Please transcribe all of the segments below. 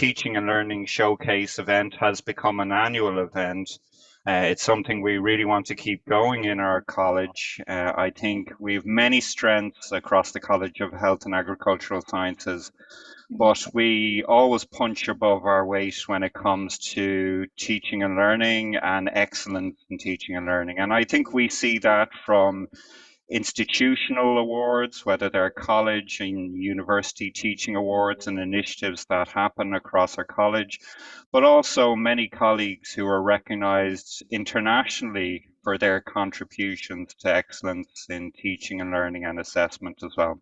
Teaching and Learning Showcase event has become an annual event. It's something we really want to keep going in our college. I think we have many strengths across the College of Health and Agricultural Sciences, but we always punch above our weight when it comes to teaching and learning and excellence in teaching and learning. And I think we see that from institutional awards, whether they're college and university teaching awards and initiatives that happen across our college, but also many colleagues who are recognized internationally for their contributions to excellence in teaching and learning and assessment as well.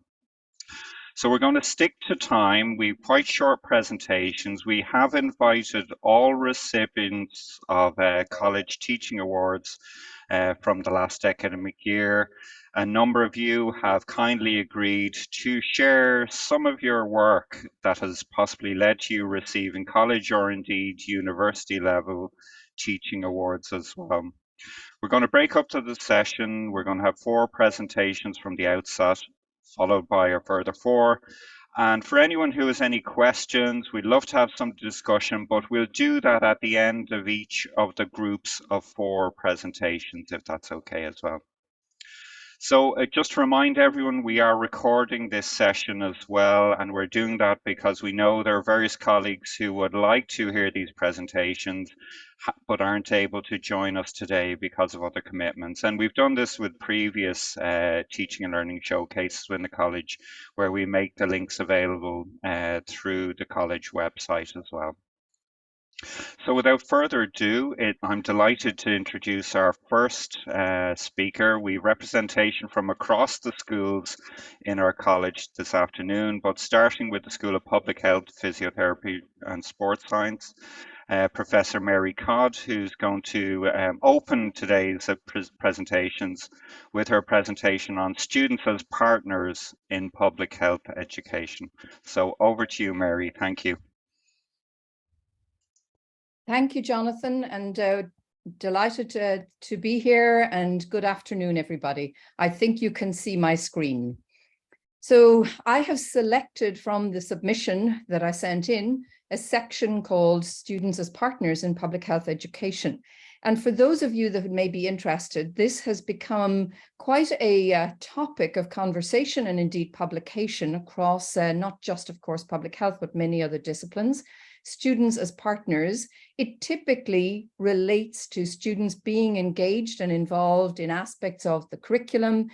So we're going to stick to time. We've quite short presentations. We have invited all recipients of college teaching awards from the last academic year. A number of you have kindly agreed to share some of your work that has possibly led to you receiving college or indeed university level teaching awards as well. We're going to break up to the session. We're going to have 4 presentations from the outset, followed by a further 4. And for anyone who has any questions, we'd love to have some discussion, but we'll do that at the end of each of the groups of 4 presentations, if that's okay as well. So just to remind everyone, we are recording this session as well, and we're doing that because we know there are various colleagues who would like to hear these presentations, but aren't able to join us today because of other commitments. And we've done this with previous teaching and learning showcases in the college, where we make the links available through the college website as well. So without further ado, I'm delighted to introduce our first speaker. We have representation from across the schools in our college this afternoon, but starting with the School of Public Health, Physiotherapy and Sports Science, Professor Mary Codd, who's going to open today's presentations with her presentation on students as partners in public health education. So over to you, Mary. Thank you. Thank you, Jonathan, and delighted to be here, and good afternoon, everybody. I think you can see my screen. So I have selected from the submission that I sent in a section called Students as Partners in Public Health Education. And for those of you that may be interested, this has become quite a topic of conversation and indeed publication across not just, of course, public health, but many other disciplines. Students as partners, it typically relates to students being engaged and involved in aspects of the curriculum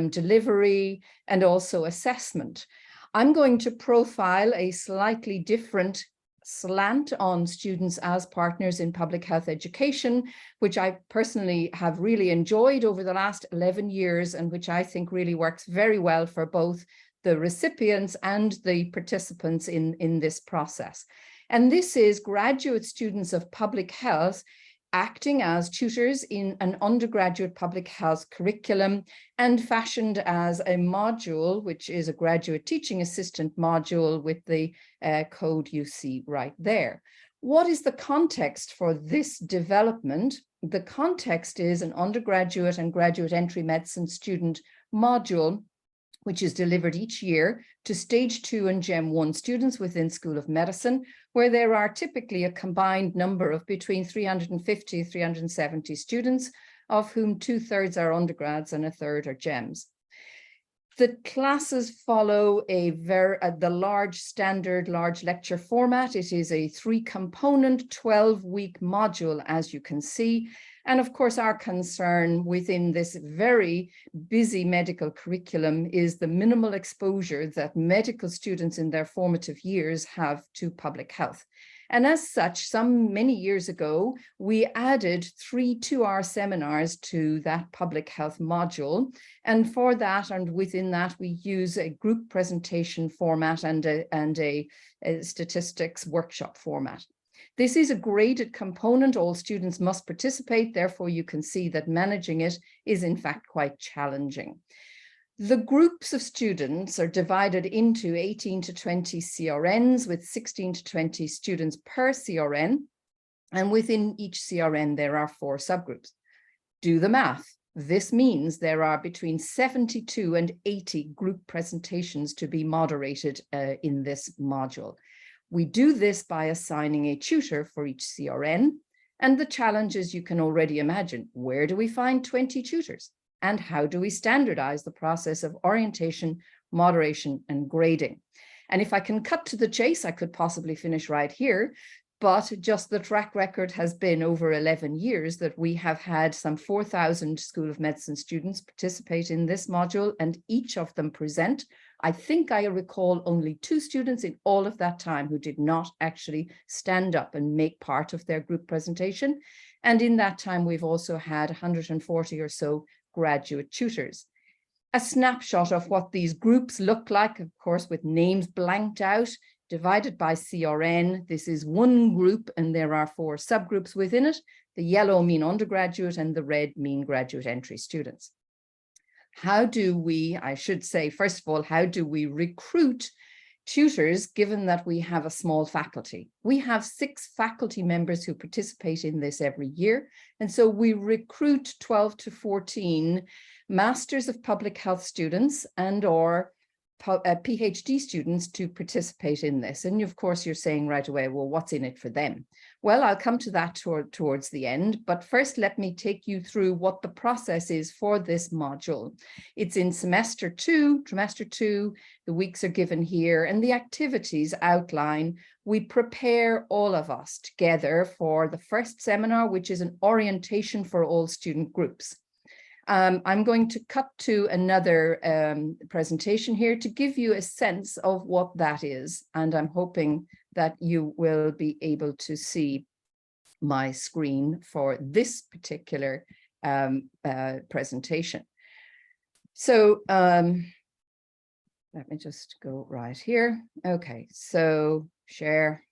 delivery, and also assessment. I'm going to profile a slightly different slant on students as partners in public health education, which I personally have really enjoyed over the last 11 years, and which I think really works very well for both the recipients and the participants in this process. And this is graduate students of public health acting as tutors in an undergraduate public health curriculum and fashioned as a module, which is a graduate teaching assistant module with the code you see right there. What is the context for this development? The context is an undergraduate and graduate entry medicine student module, which is delivered each year to Stage 2 and Gem 1 students within School of Medicine, where there are typically a combined number of between 350 and 370 students, of whom 2/3 are undergrads and 1/3 are Gems. The classes follow the large standard large lecture format. It is a 3-component 12-week module, as you can see. And of course, our concern within this very busy medical curriculum is the minimal exposure that medical students in their formative years have to public health. And as such, many years ago, we added 3 2-hour seminars to that public health module. And for that, and within that, we use a group presentation format and a statistics workshop format. This is a graded component. All students must participate. Therefore, you can see that managing it is in fact quite challenging. The groups of students are divided into 18 to 20 CRNs with 16 to 20 students per CRN. And within each CRN, there are 4 subgroups. Do the math. This means there are between 72 and 80 group presentations to be moderated in this module. We do this by assigning a tutor for each CRN, and the challenges you can already imagine. Where do we find 20 tutors? And how do we standardize the process of orientation, moderation, and grading? And if I can cut to the chase, I could possibly finish right here, but just the track record has been over 11 years that we have had some 4,000 School of Medicine students participate in this module, and each of them present. I think I recall only 2 students in all of that time who did not actually stand up and make part of their group presentation. And in that time, we've also had 140 or so graduate tutors. A snapshot of what these groups look like, of course, with names blanked out, divided by CRN. This is one group, and there are 4 subgroups within it. The yellow mean undergraduate and the red mean graduate entry students. How do we, I should say, first of all, how do we recruit tutors, given that we have a small faculty? We have 6 faculty members who participate in this every year. And so we recruit 12 to 14 Masters of Public Health students and or PhD students to participate in this. And of course, you're saying right away, well, what's in it for them? Well, I'll come to that towards the end, but first let me take you through what the process is for this module. It's in trimester 2, the weeks are given here, and the activities outline. We prepare all of us together for the first seminar, which is an orientation for all student groups. I'm going to cut to another presentation here to give you a sense of what that is. And I'm hoping that you will be able to see my screen for this particular presentation. So let me just go right here. Okay, so share.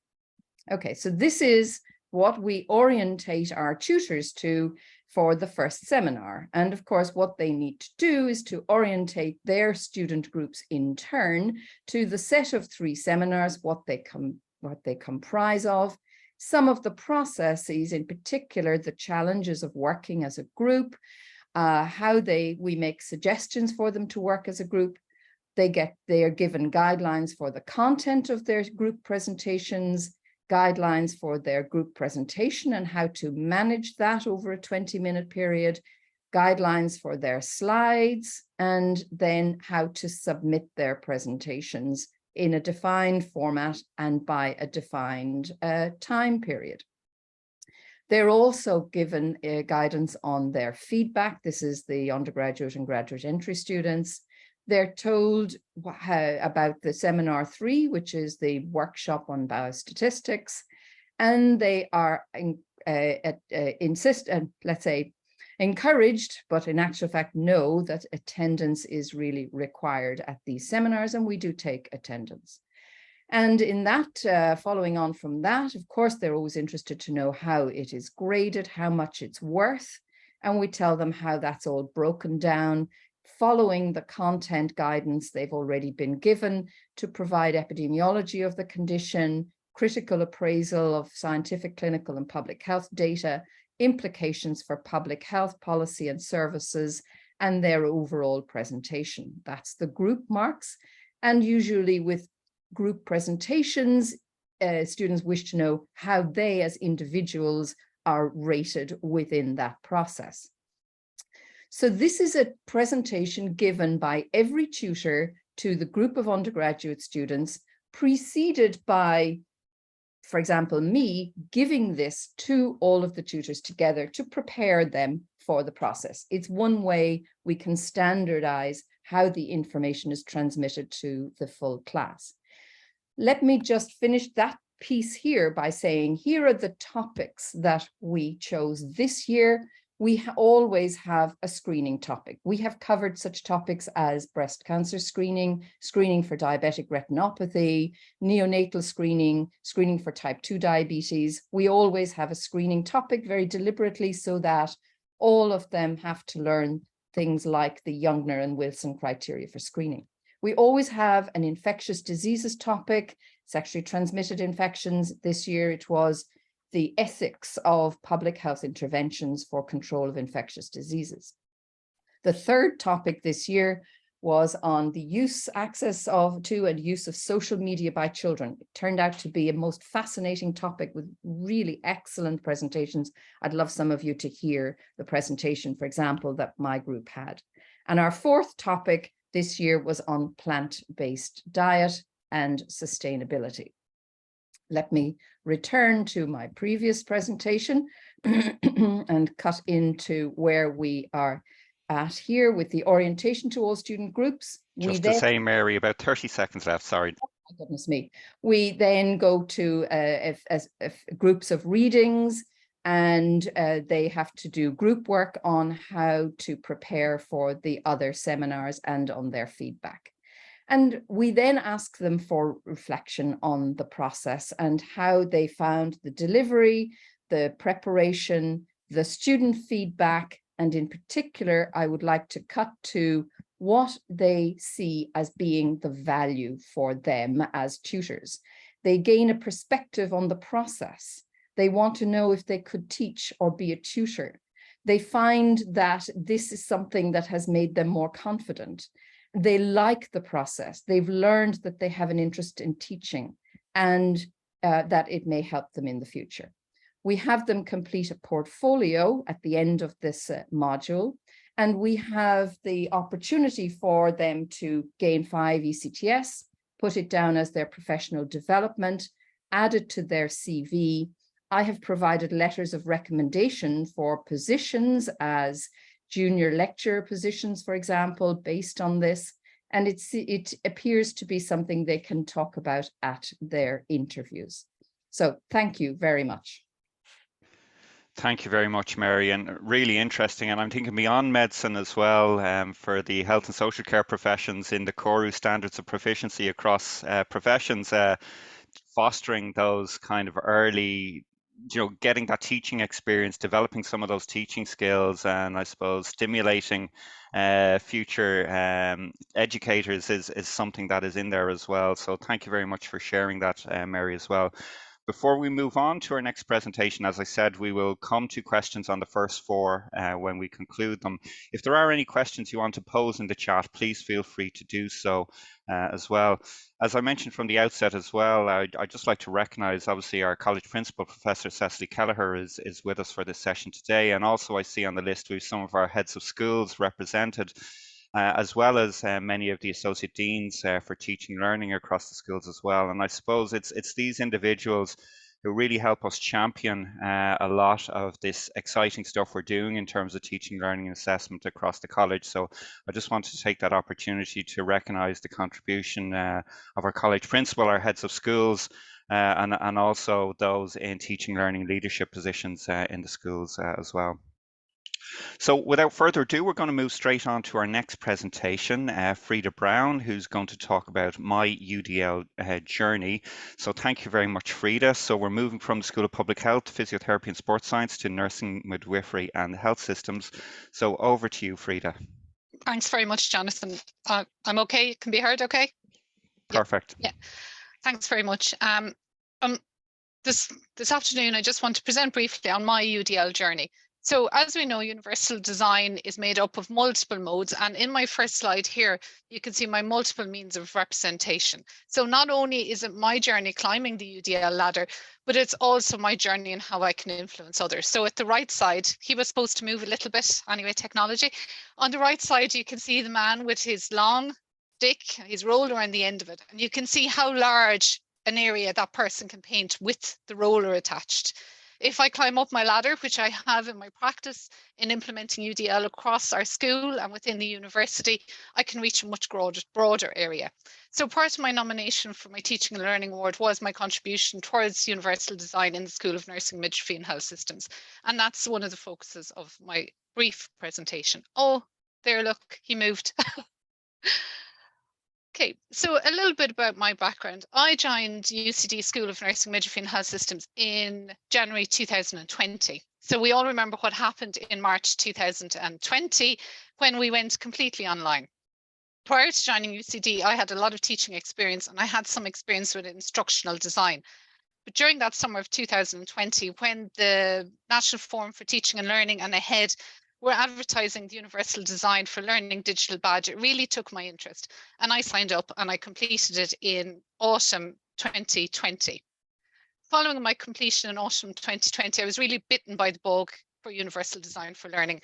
Okay, so this is what we orientate our tutors to for the first seminar. And of course, what they need to do is to orientate their student groups in turn to the set of 3 seminars, what they comprise of, some of the processes, in particular, the challenges of working as a group, how we make suggestions for them to work as a group. They are given guidelines for the content of their group presentations, guidelines for their group presentation and how to manage that over a 20-minute period, guidelines for their slides, and then how to submit their presentations in a defined format and by a defined time period. They're also given guidance on their feedback. This is the undergraduate and graduate entry students. They're told about the seminar 3, which is the workshop on biostatistics, and they are encouraged, but in actual fact know that attendance is really required at these seminars, and we do take attendance. And in that, following on from that, of course, they're always interested to know how it is graded, how much it's worth, and we tell them how that's all broken down, following the content guidance they've already been given to provide epidemiology of the condition, critical appraisal of scientific, clinical, and public health data, implications for public health policy and services, and their overall presentation. That's the group marks. And usually with group presentations, students wish to know how they as individuals are rated within that process. So this is a presentation given by every tutor to the group of undergraduate students, preceded by, for example, me giving this to all of the tutors together to prepare them for the process. It's one way we can standardize how the information is transmitted to the full class. Let me just finish that piece here by saying, here are the topics that we chose this year. We always have a screening topic. We have covered such topics as breast cancer screening, screening for diabetic retinopathy, neonatal screening, screening for type 2 diabetes. We always have a screening topic very deliberately so that all of them have to learn things like the Youngner and Wilson criteria for screening. We always have an infectious diseases topic, sexually transmitted infections. This year it was the ethics of public health interventions for control of infectious diseases. The third topic this year was on the access to and use of social media by children. It turned out to be a most fascinating topic with really excellent presentations. I'd love some of you to hear the presentation, for example, that my group had. And our fourth topic this year was on plant-based diet and sustainability. Let me return to my previous presentation and cut into where we are at here with the orientation to all student groups. Just to say, Mary, about 30 seconds left, sorry. Oh my goodness me. We then go to groups of readings, and they have to do group work on how to prepare for the other seminars and on their feedback. And we then ask them for reflection on the process and how they found the delivery, the preparation, the student feedback, and in particular, I would like to cut to what they see as being the value for them as tutors. They gain a perspective on the process. They want to know if they could teach or be a tutor. They find that this is something that has made them more confident. They like the process. They've learned that they have an interest in teaching and that it may help them in the future. We have them complete a portfolio at the end of this module, and we have the opportunity for them to gain 5 ECTS, put it down as their professional development, add it to their CV. I have provided letters of recommendation for positions as junior lecturer positions, for example, based on this. And it appears to be something they can talk about at their interviews. So thank you very much. Thank you very much, Mary, and really interesting. And I'm thinking beyond medicine as well, for the health and social care professions in the CORU standards of proficiency across professions, fostering those kind of early, getting that teaching experience, developing some of those teaching skills, and I suppose stimulating future educators is something that is in there as well. So thank you very much for sharing that, Mary, as well. Before we move on to our next presentation, as I said, we will come to questions on the first 4 when we conclude them. If there are any questions you want to pose in the chat, please feel free to do so as well. As I mentioned from the outset as well, I'd just like to recognise, obviously, our college principal, Professor Cecily Kelleher, is with us for this session today. And also I see on the list we have some of our heads of schools represented, as well as many of the associate deans for teaching and learning across the schools as well. And I suppose it's these individuals who really help us champion a lot of this exciting stuff we're doing in terms of teaching, learning and assessment across the college. So I just wanted to take that opportunity to recognise the contribution of our college principal, our heads of schools, and also those in teaching, learning, leadership positions in the schools as well. So without further ado, we're going to move straight on to our next presentation, Frida Brown, who's going to talk about my UDL journey. So thank you very much, Frida. So we're moving from the School of Public Health, Physiotherapy and Sports Science to Nursing, Midwifery and Health Systems. So over to you, Frida. Thanks very much, Jonathan. I'm okay. It can be heard okay? Perfect. Yeah. Thanks very much. This afternoon, I just want to present briefly on my UDL journey. So as we know, universal design is made up of multiple modes. And in my first slide here, you can see my multiple means of representation. So not only is it my journey climbing the UDL ladder, but it's also my journey and how I can influence others. So at the right side, he was supposed to move a little bit, anyway, technology. On the right side, you can see the man with his long stick, his roller on the end of it. And you can see how large an area that person can paint with the roller attached. If I climb up my ladder, which I have in my practice in implementing UDL across our school and within the university, I can reach a much broader area. So part of my nomination for my Teaching and Learning Award was my contribution towards universal design in the School of Nursing, Midwifery and Health Systems. And that's one of the focuses of my brief presentation. Oh, there, look, he moved. Okay, so a little bit about my background. I joined UCD School of Nursing, Midwifery and Health Systems in January 2020. So we all remember what happened in March 2020 when we went completely online. Prior to joining UCD, I had a lot of teaching experience and I had some experience with instructional design. But during that summer of 2020, when the National Forum for Teaching and Learning and AHEAD were advertising the Universal Design for Learning digital badge. It really took my interest, and I signed up and I completed it in autumn 2020. Following my completion in autumn 2020, I was really bitten by the bug for Universal Design for Learning.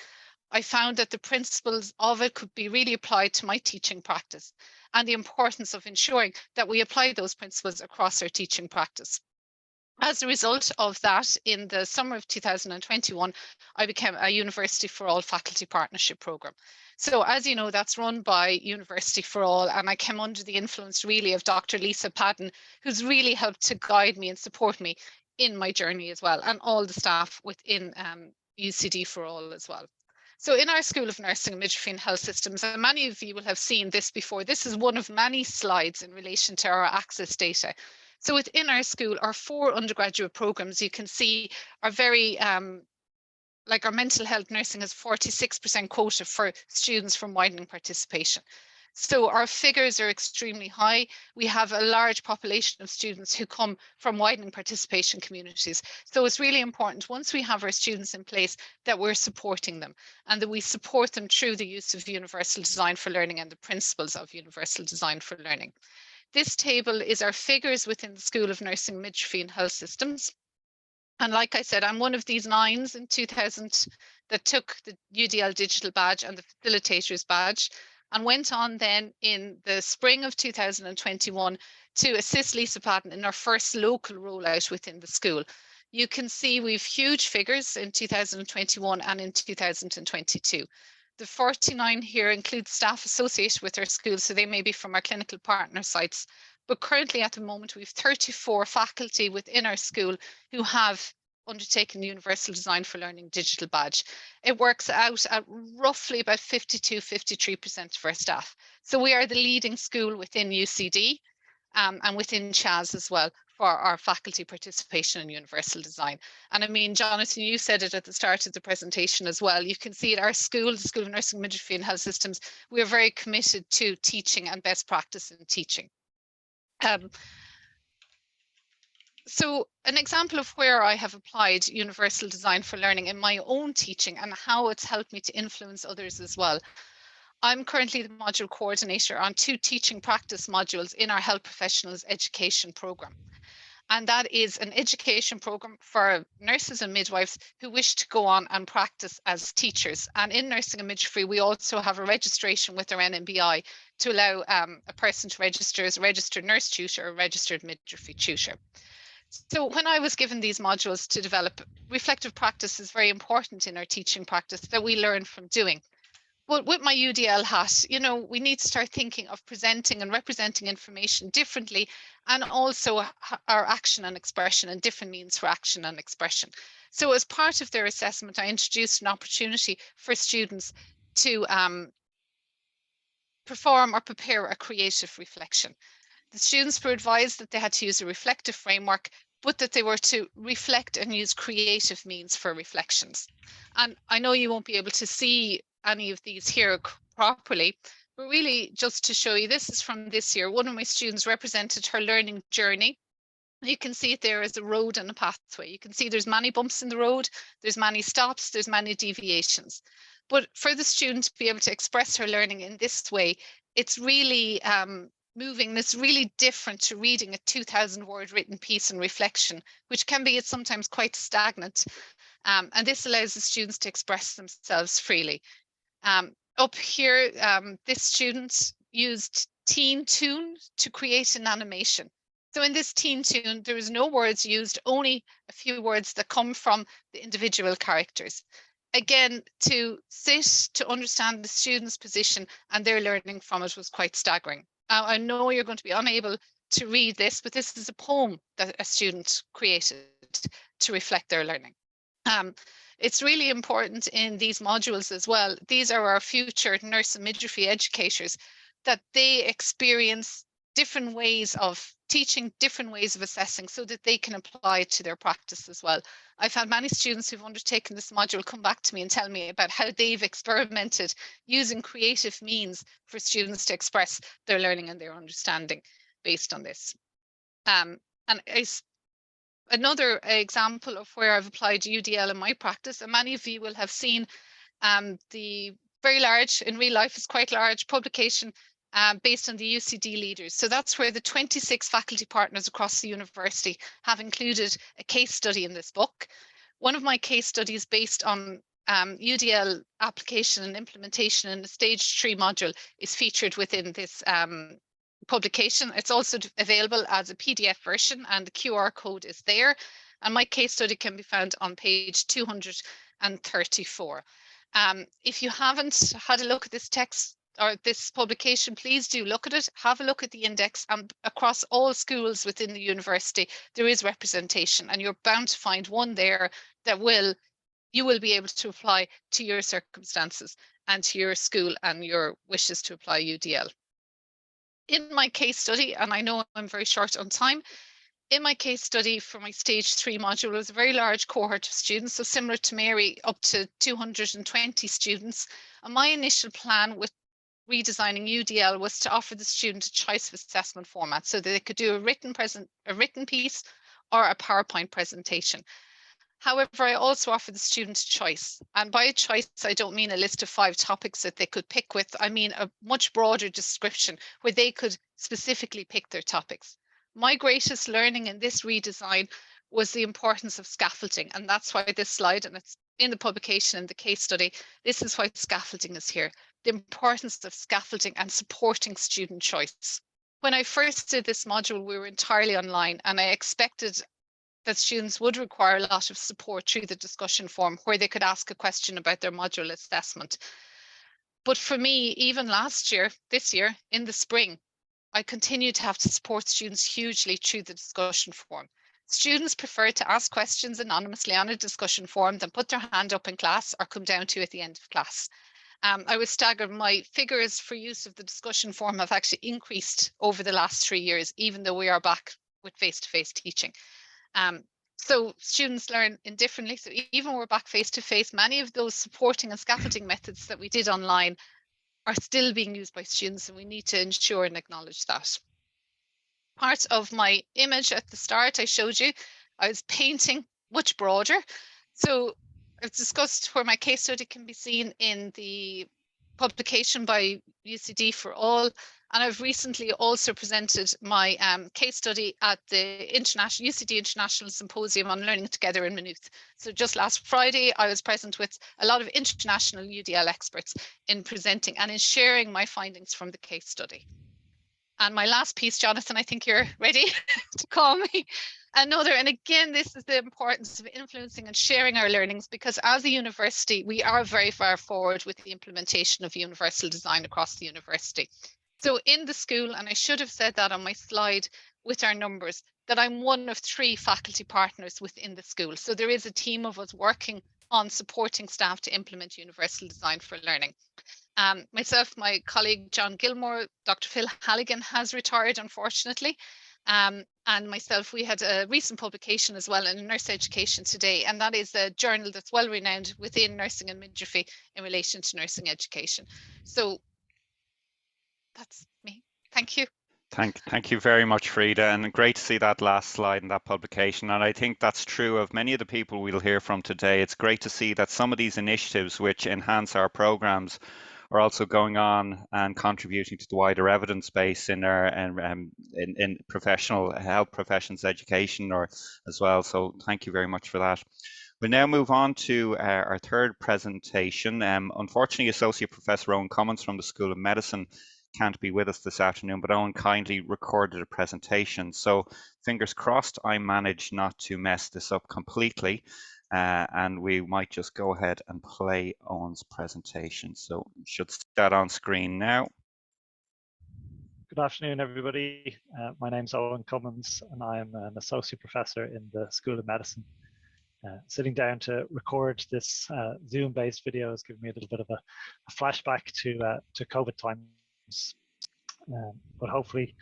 I found that the principles of it could be really applied to my teaching practice, and the importance of ensuring that we apply those principles across our teaching practice. As a result of that, in the summer of 2021, I became a University for All faculty partnership program. So as you know, that's run by University for All, and I came under the influence really of Dr. Lisa Padden, who's really helped to guide me and support me in my journey as well, and all the staff within UCD for All as well. So in our School of Nursing and Midwifery and Health Systems, and many of you will have seen this before, this is one of many slides in relation to our access data. So within our school, our 4 undergraduate programs, you can see, are very, like our mental health nursing has 46% quota for students from widening participation. So our figures are extremely high. We have a large population of students who come from widening participation communities. So it's really important, once we have our students in place, that we're supporting them and that we support them through the use of Universal Design for Learning and the principles of Universal Design for Learning. This table is our figures within the School of Nursing, Midwifery and Health Systems. And like I said, I'm one of these 9s in 2000 that took the UDL digital badge and the facilitators badge, and went on then in the spring of 2021 to assist Lisa Patton in our first local rollout within the school. You can see we've huge figures in 2021 and in 2022. The 49 here include staff associated with our school, so they may be from our clinical partner sites. But currently at the moment, we have 34 faculty within our school who have undertaken the Universal Design for Learning digital badge. It works out at roughly about 52-53% of our staff. So we are the leading school within UCD and within CHAS as well for our faculty participation in universal design. And I mean, Jonathan, you said it at the start of the presentation as well. You can see at our school, the School of Nursing, Midwifery and Health Systems, we are very committed to teaching and best practice in teaching. So an example of where I have applied Universal Design for Learning in my own teaching and how it's helped me to influence others as well. I'm currently the module coordinator on 2 teaching practice modules in our health professionals education program. And that is an education program for nurses and midwives who wish to go on and practice as teachers. And in nursing and midwifery, we also have a registration with our NMBI to allow a person to register as a registered nurse tutor or registered midwifery tutor. So when I was given these modules to develop, reflective practice is very important in our teaching practice that we learn from doing. But with my UDL hat, you know, we need to start thinking of presenting and representing information differently, and also our action and expression and different means for action and expression. So as part of their assessment, I introduced an opportunity for students to perform or prepare a creative reflection. The students were advised that they had to use a reflective framework, but that they were to reflect and use creative means for reflections. And I know you won't be able to see any of these here properly, but really just to show you, this is from this year. One of my students represented her learning journey. You can see it there as a road and a pathway. You can see there's many bumps in the road, there's many stops, there's many deviations. But for the student to be able to express her learning in this way, it's really moving. It's really different to reading a 2,000 word written piece and reflection, which can be sometimes quite stagnant. And this allows the students to express themselves freely. Up here, this student used Teen Tune to create an animation. So in this Teen Tune, there is no words used, only a few words that come from the individual characters. Again, to sit, to understand the student's position and their learning from it was quite staggering. I know you're going to be unable to read this, but this is a poem that a student created to reflect their learning. It's really important in these modules as well. These are our future nurse and midwifery educators, that they experience different ways of teaching, different ways of assessing, so that they can apply it to their practice as well. I've had many students who've undertaken this module come back to me and tell me about how they've experimented using creative means for students to express their learning and their understanding based on this. And another example of where I've applied UDL in my practice, and many of you will have seen The very large, in real life is quite large, publication based on the UCD leaders. So that's where the 26 faculty partners across the university have included a case study in this book. One of my case studies based on UDL application and implementation in the stage 3 module is featured within this publication. It's also available as a PDF version, and the QR code is there. And my case study can be found on page 234. If you haven't had a look at this text or this publication, please do look at it. Have a look at the index, and across all schools within the university, there is representation, and you're bound to find one there that you will be able to apply to your circumstances and to your school and your wishes to apply UDL. In my case study, and I know I'm very short on time, in my case study for my stage 3 module, it was a very large cohort of students, so similar to Mary, up to 220 students. And my initial plan with redesigning UDL was to offer the student a choice of assessment format so that they could do a written piece or a PowerPoint presentation. However, I also offer the student a choice. And by a choice, I don't mean a list of 5 topics that they could pick with. I mean a much broader description where they could specifically pick their topics. My greatest learning in this redesign was the importance of scaffolding. And that's why this slide, and it's in the publication and the case study, this is why scaffolding is here. The importance of scaffolding and supporting student choice. When I first did this module, we were entirely online, and I expected that students would require a lot of support through the discussion forum where they could ask a question about their module assessment. But for me, even this year, in the spring, I continue to have to support students hugely through the discussion forum. Students prefer to ask questions anonymously on a discussion forum than put their hand up in class or come down to at the end of class. I was staggered. My figures for use of the discussion forum have actually increased over the last 3 years, even though we are back with face-to-face teaching. So students learn indifferently. So even when we're back face-to-face, many of those supporting and scaffolding methods that we did online are still being used by students, and we need to ensure and acknowledge that. Part of my image at the start I showed you, I was painting much broader. So I've discussed where my case study can be seen in the publication by UCD for All. And I've recently also presented my case study at the UCD International Symposium on Learning Together in Maynooth. So just last Friday, I was present with a lot of international UDL experts in presenting and in sharing my findings from the case study. And my last piece, Jonathan, I think you're ready to call me another. And again, this is the importance of influencing and sharing our learnings, because as a university, we are very far forward with the implementation of universal design across the university. So in the school, and I should have said that on my slide with our numbers, that I'm one of 3 faculty partners within the school. So there is a team of us working on supporting staff to implement universal design for learning. Myself, my colleague John Gilmore, Dr. Phil Halligan has retired, unfortunately. And myself, we had a recent publication as well in Nurse Education Today, and that is a journal that's well renowned within nursing and midwifery in relation to nursing education. So that's me. Thank you. Thank you very much, Frida, and great to see that last slide in that publication. And I think that's true of many of the people we'll hear from today. It's great to see that some of these initiatives which enhance our programs are also going on and contributing to the wider evidence base in our in professional health professions education or as well. So thank you very much for that. We'll now move on to our third presentation. Unfortunately, Associate Professor Owen Cummins from the School of Medicine can't be with us this afternoon, but Owen kindly recorded a presentation. So fingers crossed I managed not to mess this up completely. And we might just go ahead and play Owen's presentation. So you should see that on screen now. Good afternoon, everybody. My name's Owen Cummins, and I'm an associate professor in the School of Medicine. Sitting down to record this Zoom-based video has given me a little bit of a flashback to COVID times. But hopefully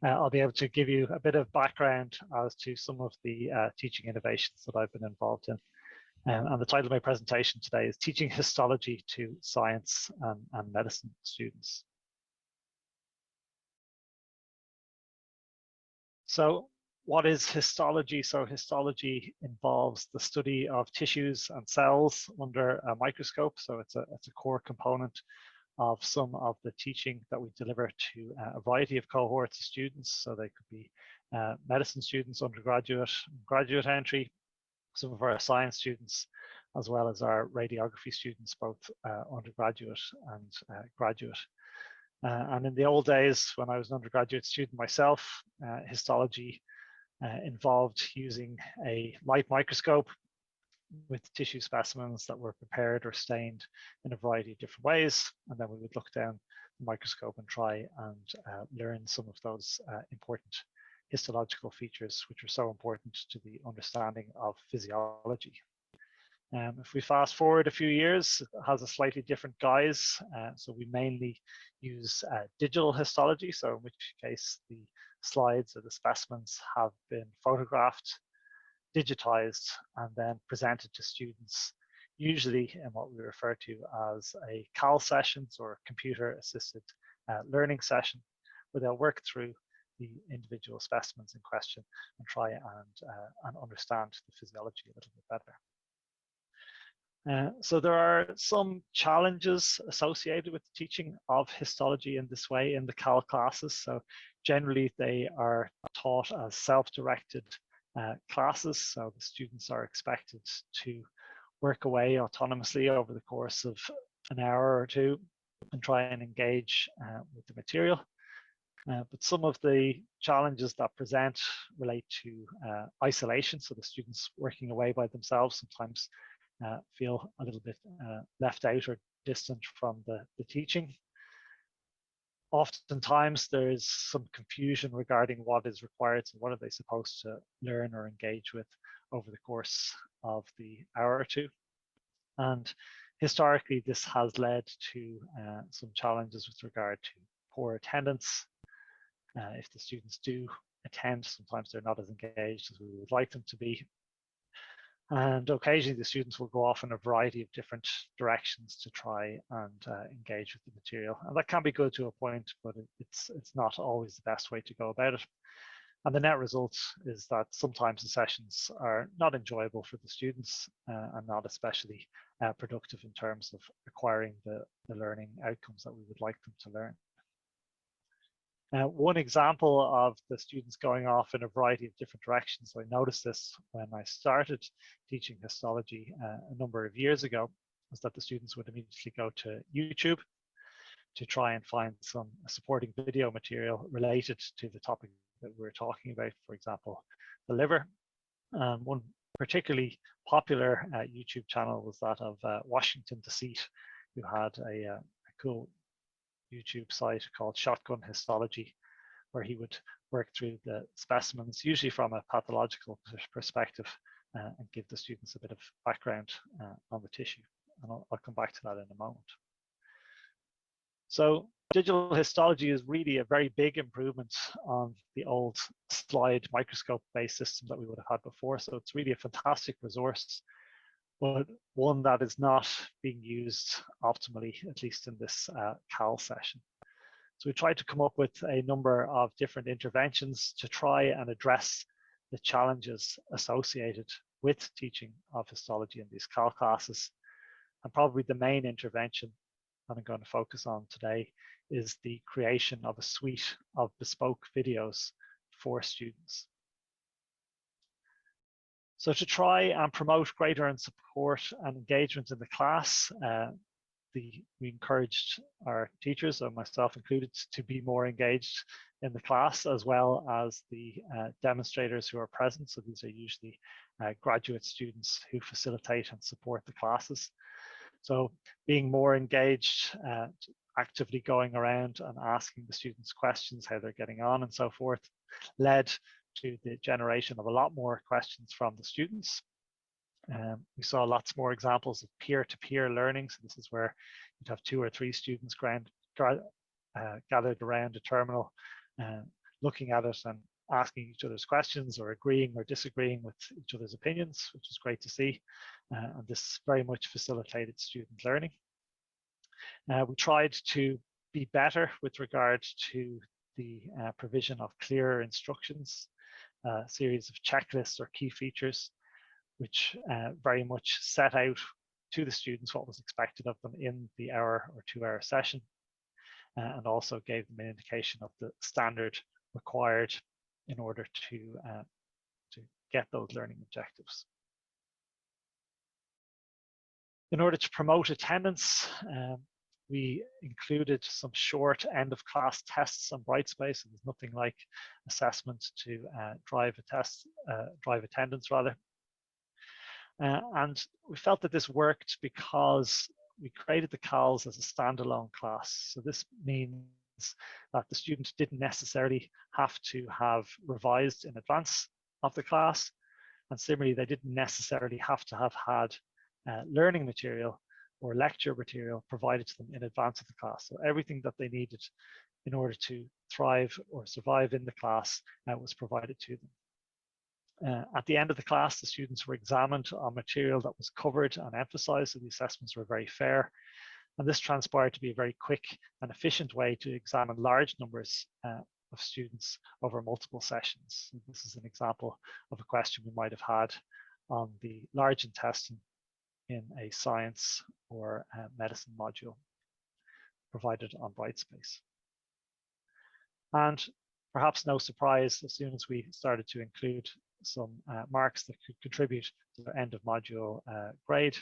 I'll be able to give you a bit of background as to some of the teaching innovations that I've been involved in. And the title of my presentation today is Teaching Histology to Science and Medicine Students. So what is histology? So histology involves the study of tissues and cells under a microscope. So it's a core component of some of the teaching that we deliver to a variety of cohorts of students. So they could be medicine students, undergraduate, graduate entry, some of our science students, as well as our radiography students, both undergraduate and graduate. And in the old days, when I was an undergraduate student myself, histology involved using a light microscope with tissue specimens that were prepared or stained in a variety of different ways. And then we would look down the microscope and try and learn some of those important histological features, which are so important to the understanding of physiology. If we fast forward a few years, it has a slightly different guise. So we mainly use digital histology, so in which case the slides or the specimens have been photographed, digitized, and then presented to students, usually in what we refer to as a CAL sessions or computer-assisted learning session, where they'll work through the individual specimens in question and try and understand the physiology a little bit better. So there are some challenges associated with the teaching of histology in this way in the CAL classes. So generally they are taught as self-directed classes. So the students are expected to work away autonomously over the course of an hour or two and try and engage with the material. But some of the challenges that present relate to isolation. So the students working away by themselves sometimes feel a little bit left out or distant from the teaching. Oftentimes there is some confusion regarding what is required, so what are they supposed to learn or engage with over the course of the hour or two. And historically this has led to some challenges with regard to poor attendance. If the students do attend, sometimes they're not as engaged as we would like them to be. And occasionally the students will go off in a variety of different directions to try and engage with the material. And that can be good to a point, but it's not always the best way to go about it. And the net result is that sometimes the sessions are not enjoyable for the students and not especially productive in terms of acquiring the learning outcomes that we would like them to learn. One example of the students going off in a variety of different directions, I noticed this when I started teaching histology a number of years ago, was that the students would immediately go to YouTube to try and find some supporting video material related to the topic that we're talking about, for example, the liver. One particularly popular YouTube channel was that of Washington Deceit, who had a cool YouTube site called Shotgun Histology, where he would work through the specimens, usually from a pathological perspective, and give the students a bit of background on the tissue. And I'll come back to that in a moment. So digital histology is really a very big improvement on the old slide microscope-based system that we would have had before. So it's really a fantastic resource, but one that is not being used optimally, at least in this CAL session. So we tried to come up with a number of different interventions to try and address the challenges associated with teaching of histology in these CAL classes. And probably the main intervention that I'm going to focus on today is the creation of a suite of bespoke videos for students. So to try and promote greater and support and engagement in the class, we encouraged our teachers, and myself included, to be more engaged in the class, as well as the demonstrators who are present. So these are usually graduate students who facilitate and support the classes. So being more engaged, actively going around and asking the students questions, how they're getting on and so forth, led to the generation of a lot more questions from the students. We saw lots more examples of peer-to-peer learning. So this is where you'd have 2 or 3 students gathered around a terminal, looking at it and asking each other's questions or agreeing or disagreeing with each other's opinions, which is great to see. And this very much facilitated student learning. We tried to be better with regard to the provision of clearer instructions. a series of checklists or key features, which very much set out to the students what was expected of them in the hour or 2-hour session, and also gave them an indication of the standard required in order to get those learning objectives. In order to promote attendance, we included some short end of class tests on Brightspace. There's nothing like assessment to drive attendance rather. And we felt that this worked because we created the CALs as a standalone class. So this means that the student didn't necessarily have to have revised in advance of the class. And similarly, they didn't necessarily have to have had learning material or lecture material provided to them in advance of the class. So everything that they needed in order to thrive or survive in the class was provided to them. At the end of the class, the students were examined on material that was covered and emphasized, so the assessments were very fair. And this transpired to be a very quick and efficient way to examine large numbers of students over multiple sessions. So this is an example of a question we might have had on the large intestine in a science or medicine module provided on Brightspace. And perhaps no surprise, as soon as we started to include some marks that could contribute to the end of module grade,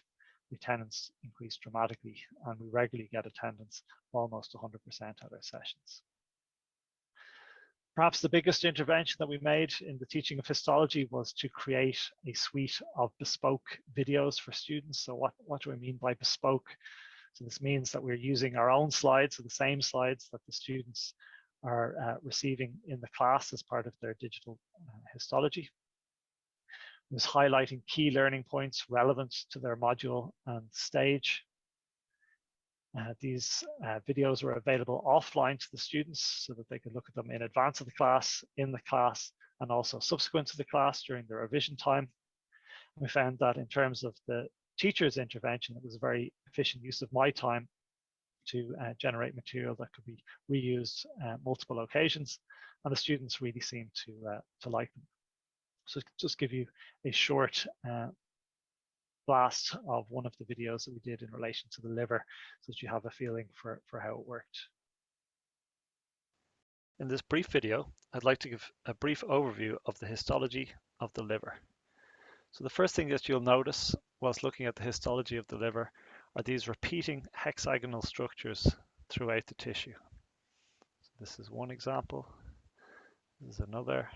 the attendance increased dramatically, and we regularly get attendance of almost 100% at our sessions. Perhaps the biggest intervention that we made in the teaching of histology was to create a suite of bespoke videos for students. So what do I mean by bespoke? So this means that we're using our own slides, so the same slides that the students are receiving in the class as part of their digital histology. It was highlighting key learning points relevant to their module and stage. These videos were available offline to the students so that they could look at them in advance of the class, in the class, and also subsequent to the class during their revision time. We found that in terms of the teacher's intervention, it was a very efficient use of my time to generate material that could be reused multiple occasions, and the students really seemed to like them. So just give you a short blast of one of the videos that we did in relation to the liver, so that you have a feeling for how it worked. In this brief video, I'd like to give a brief overview of the histology of the liver. So the first thing that you'll notice whilst looking at the histology of the liver are these repeating hexagonal structures throughout the tissue. So this is one example. This is another,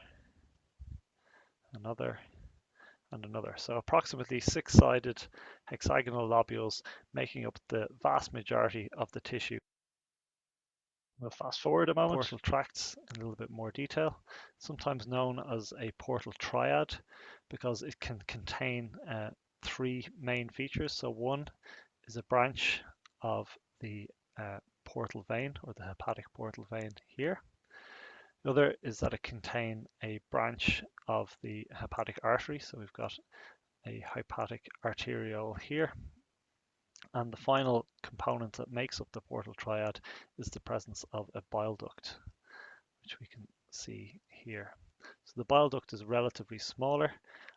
and another. So approximately 6-sided hexagonal lobules making up the vast majority of the tissue. We'll fast forward a moment. Portal tracts in a little bit more detail, sometimes known as a portal triad because it can contain 3 main features. So one is a branch of the portal vein or the hepatic portal vein here. The other is that it contains a branch of the hepatic artery. So we've got a hepatic arteriole here. And the final component that makes up the portal triad is the presence of a bile duct, which we can see here. So the bile duct is relatively smaller,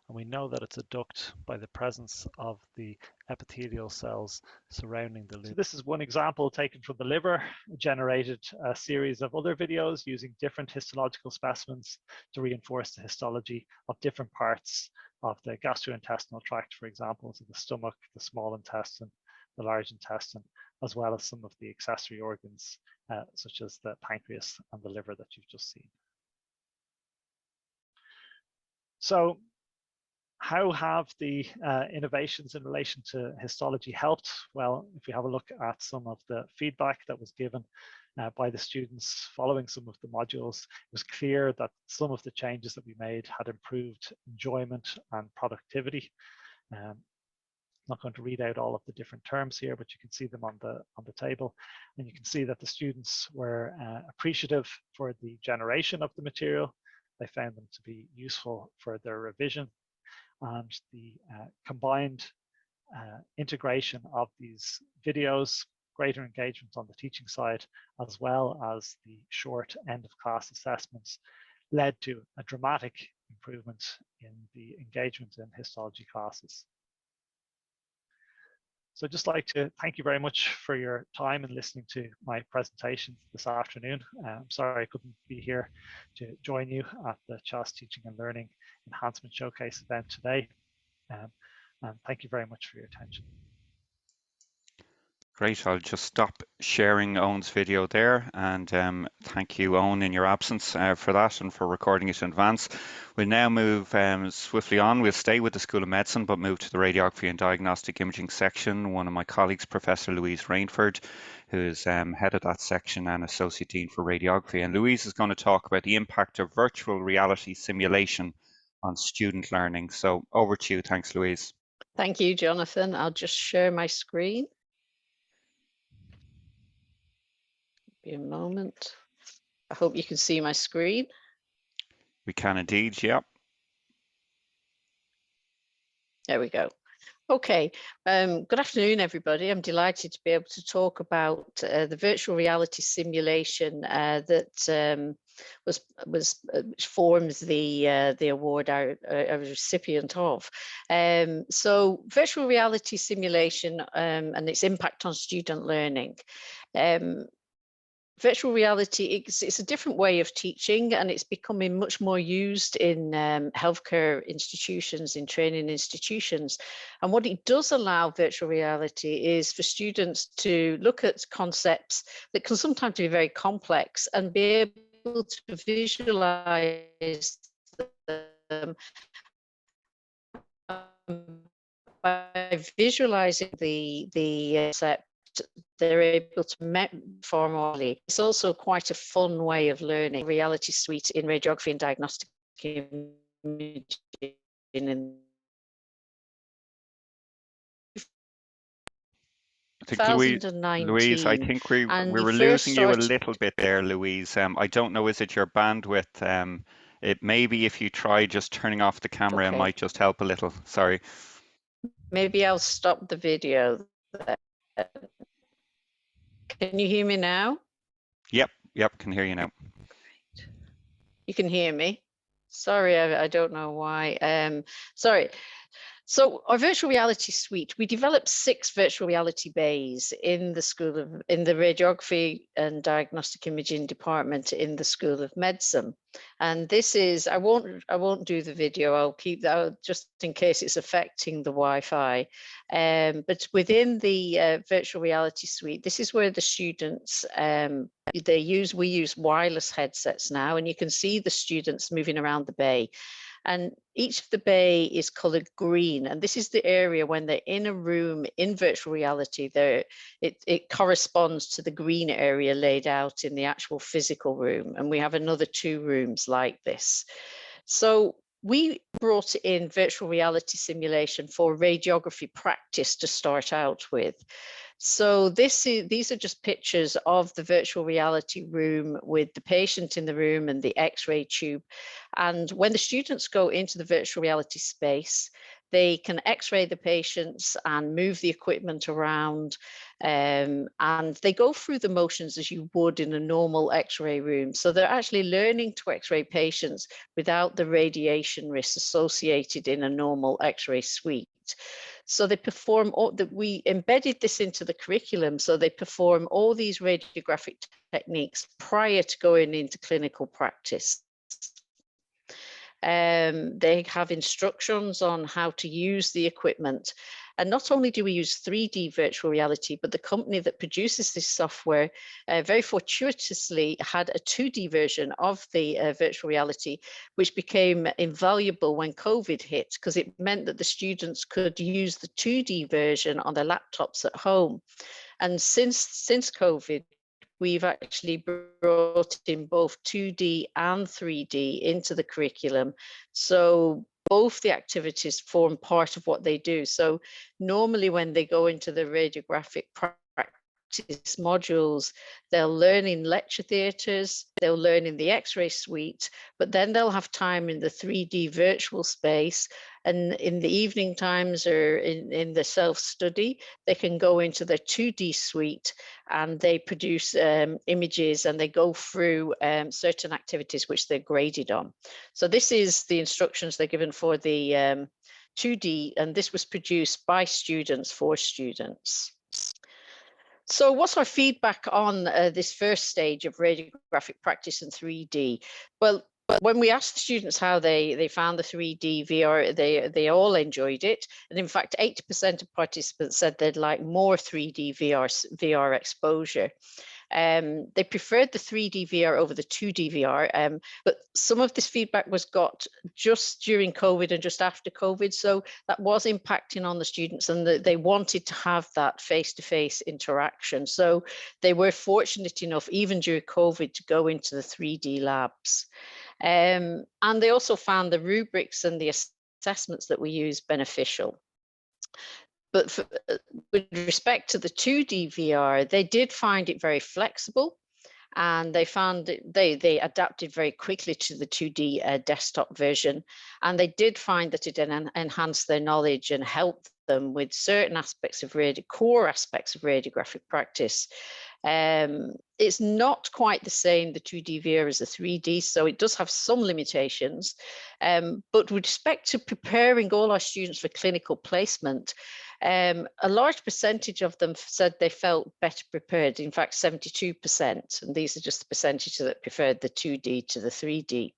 and we know that it's a duct by the presence of the epithelial cells surrounding the liver. So this is one example taken from the liver. It generated a series of other videos using different histological specimens to reinforce the histology of different parts of the gastrointestinal tract, for example, so the stomach, the small intestine, the large intestine, as well as some of the accessory organs, such as the pancreas and the liver that you've just seen. So how have the innovations in relation to histology helped? Well, if we have a look at some of the feedback that was given by the students following some of the modules, it was clear that some of the changes that we made had improved enjoyment and productivity. I'm not going to read out all of the different terms here, but you can see them on the table, and you can see that the students were appreciative for the generation of the material. They found them to be useful for their revision, and the combined integration of these videos, greater engagement on the teaching side, as well as the short end of class assessments, led to a dramatic improvement in the engagement in histology classes. So I'd just like to thank you very much for your time and listening to my presentation this afternoon. I'm sorry I couldn't be here to join you at the CHAS Teaching and Learning Enhancement Showcase event today. And thank you very much for your attention. Great. I'll just stop sharing Owen's video there, and thank you, Owen, in your absence for that and for recording it in advance. We'll now move swiftly on. We'll stay with the School of Medicine, but move to the Radiography and Diagnostic Imaging section. One of my colleagues, Professor Louise Rainford, who is head of that section and Associate Dean for Radiography. And Louise is going to talk about the impact of virtual reality simulation on student learning. So over to you. Thanks, Louise. Thank you, Jonathan. I'll just share my screen. Be a moment. I hope you can see my screen. We can indeed, yeah. There we go. Okay, good afternoon, everybody. I'm delighted to be able to talk about the virtual reality simulation that which forms the award I was a recipient of. So virtual reality simulation and its impact on student learning. Virtual reality, it's a different way of teaching, and it's becoming much more used in healthcare institutions, in training institutions. And what it does allow virtual reality is for students to look at concepts that can sometimes be very complex and be able to visualize them by visualizing the concept. They're able to form orally. It's also quite a fun way of learning. Reality suite in radiography and diagnostic imaging. I think Louise, I think we were losing you a little bit there, Louise. I don't know, is it your bandwidth? It maybe if you try just turning off the camera, okay, it might just help a little. Sorry. Maybe I'll stop the video. Can you hear me now? Yep, can hear you now. You can hear me? Sorry, I don't know why. Sorry. So our virtual reality suite, we developed 6 virtual reality bays in the radiography and diagnostic imaging department in the School of Medicine. And this is, I won't do the video. I'll keep that just in case it's affecting the Wi-Fi. But within the virtual reality suite, this is where the students we use wireless headsets now, and you can see the students moving around the bay. And each of the bay is colored green. And this is the area when they're in a room in virtual reality, it corresponds to the green area laid out in the actual physical room. And we have another 2 rooms like this. So we brought in virtual reality simulation for radiography practice to start out with. So these are just pictures of the virtual reality room with the patient in the room and the X-ray tube. And when the students go into the virtual reality space, they can X-ray the patients and move the equipment around, and they go through the motions as you would in a normal X-ray room. So they're actually learning to X-ray patients without the radiation risks associated in a normal X-ray suite. So they perform we embedded this into the curriculum. So they perform all these radiographic techniques prior to going into clinical practice. They have instructions on how to use the equipment. And not only do we use 3D virtual reality, but the company that produces this software very fortuitously had a 2D version of the virtual reality, which became invaluable when COVID hit, because it meant that the students could use the 2D version on their laptops at home. And since COVID, we've actually brought in both 2D and 3D into the curriculum. So both the activities form part of what they do. So normally when they go into the radiographic practice modules, they'll learn in lecture theatres, they'll learn in the X-ray suite, but then they'll have time in the 3D virtual space, and in the evening times or in the self-study, they can go into the 2D suite and they produce images, and they go through certain activities which they're graded on. So this is the instructions they're given for the 2D, and this was produced by students for students. So what's our feedback on this first stage of radiographic practice in 3D? Well, when we asked the students how they found the 3D VR, they all enjoyed it. And in fact, 80% of participants said they'd like more 3D VR exposure. They preferred the 3D VR over the 2D VR, but some of this feedback was got just during COVID and just after COVID. So that was impacting on the students, and they wanted to have that face-to-face interaction. So they were fortunate enough, even during COVID, to go into the 3D labs. And they also found the rubrics and the assessments that we use beneficial. But with respect to the 2D VR, they did find it very flexible, and they found it, they adapted very quickly to the 2D desktop version, and they did find that it enhanced their knowledge and helped them with certain aspects of core aspects of radiographic practice. It's not quite the same, the 2D VR, as the 3D, so it does have some limitations. But with respect to preparing all our students for clinical placement, a large percentage of them said they felt better prepared, in fact 72%, and these are just the percentages that preferred the 2D to the 3D.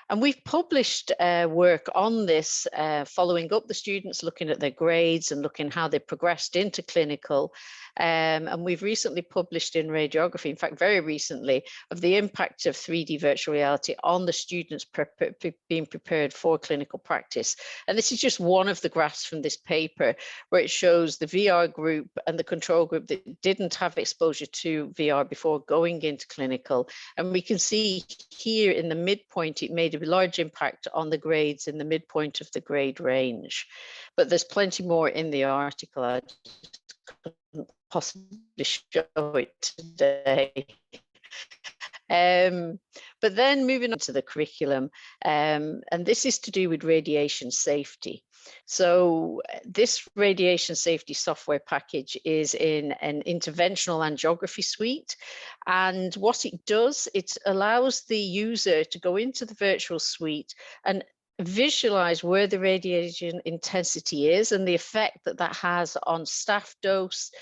And we've published work on this, following up the students, looking at their grades and looking how they progressed into clinical. And we've recently published in radiography, in fact, very recently, of the impact of 3D virtual reality on the students being prepared for clinical practice. And this is just one of the graphs from this paper, where it shows the VR group and the control group that didn't have exposure to VR before going into clinical. And we can see here in the midpoint, it made a large impact on the grades in the midpoint of the grade range. But there's plenty more in the article. I just couldn't possibly show it today. But then moving on to the curriculum, and this is to do with radiation safety. So this radiation safety software package is in an interventional angiography suite. And what it does, it allows the user to go into the virtual suite and visualize where the radiation intensity is and the effect that that has on staff dose,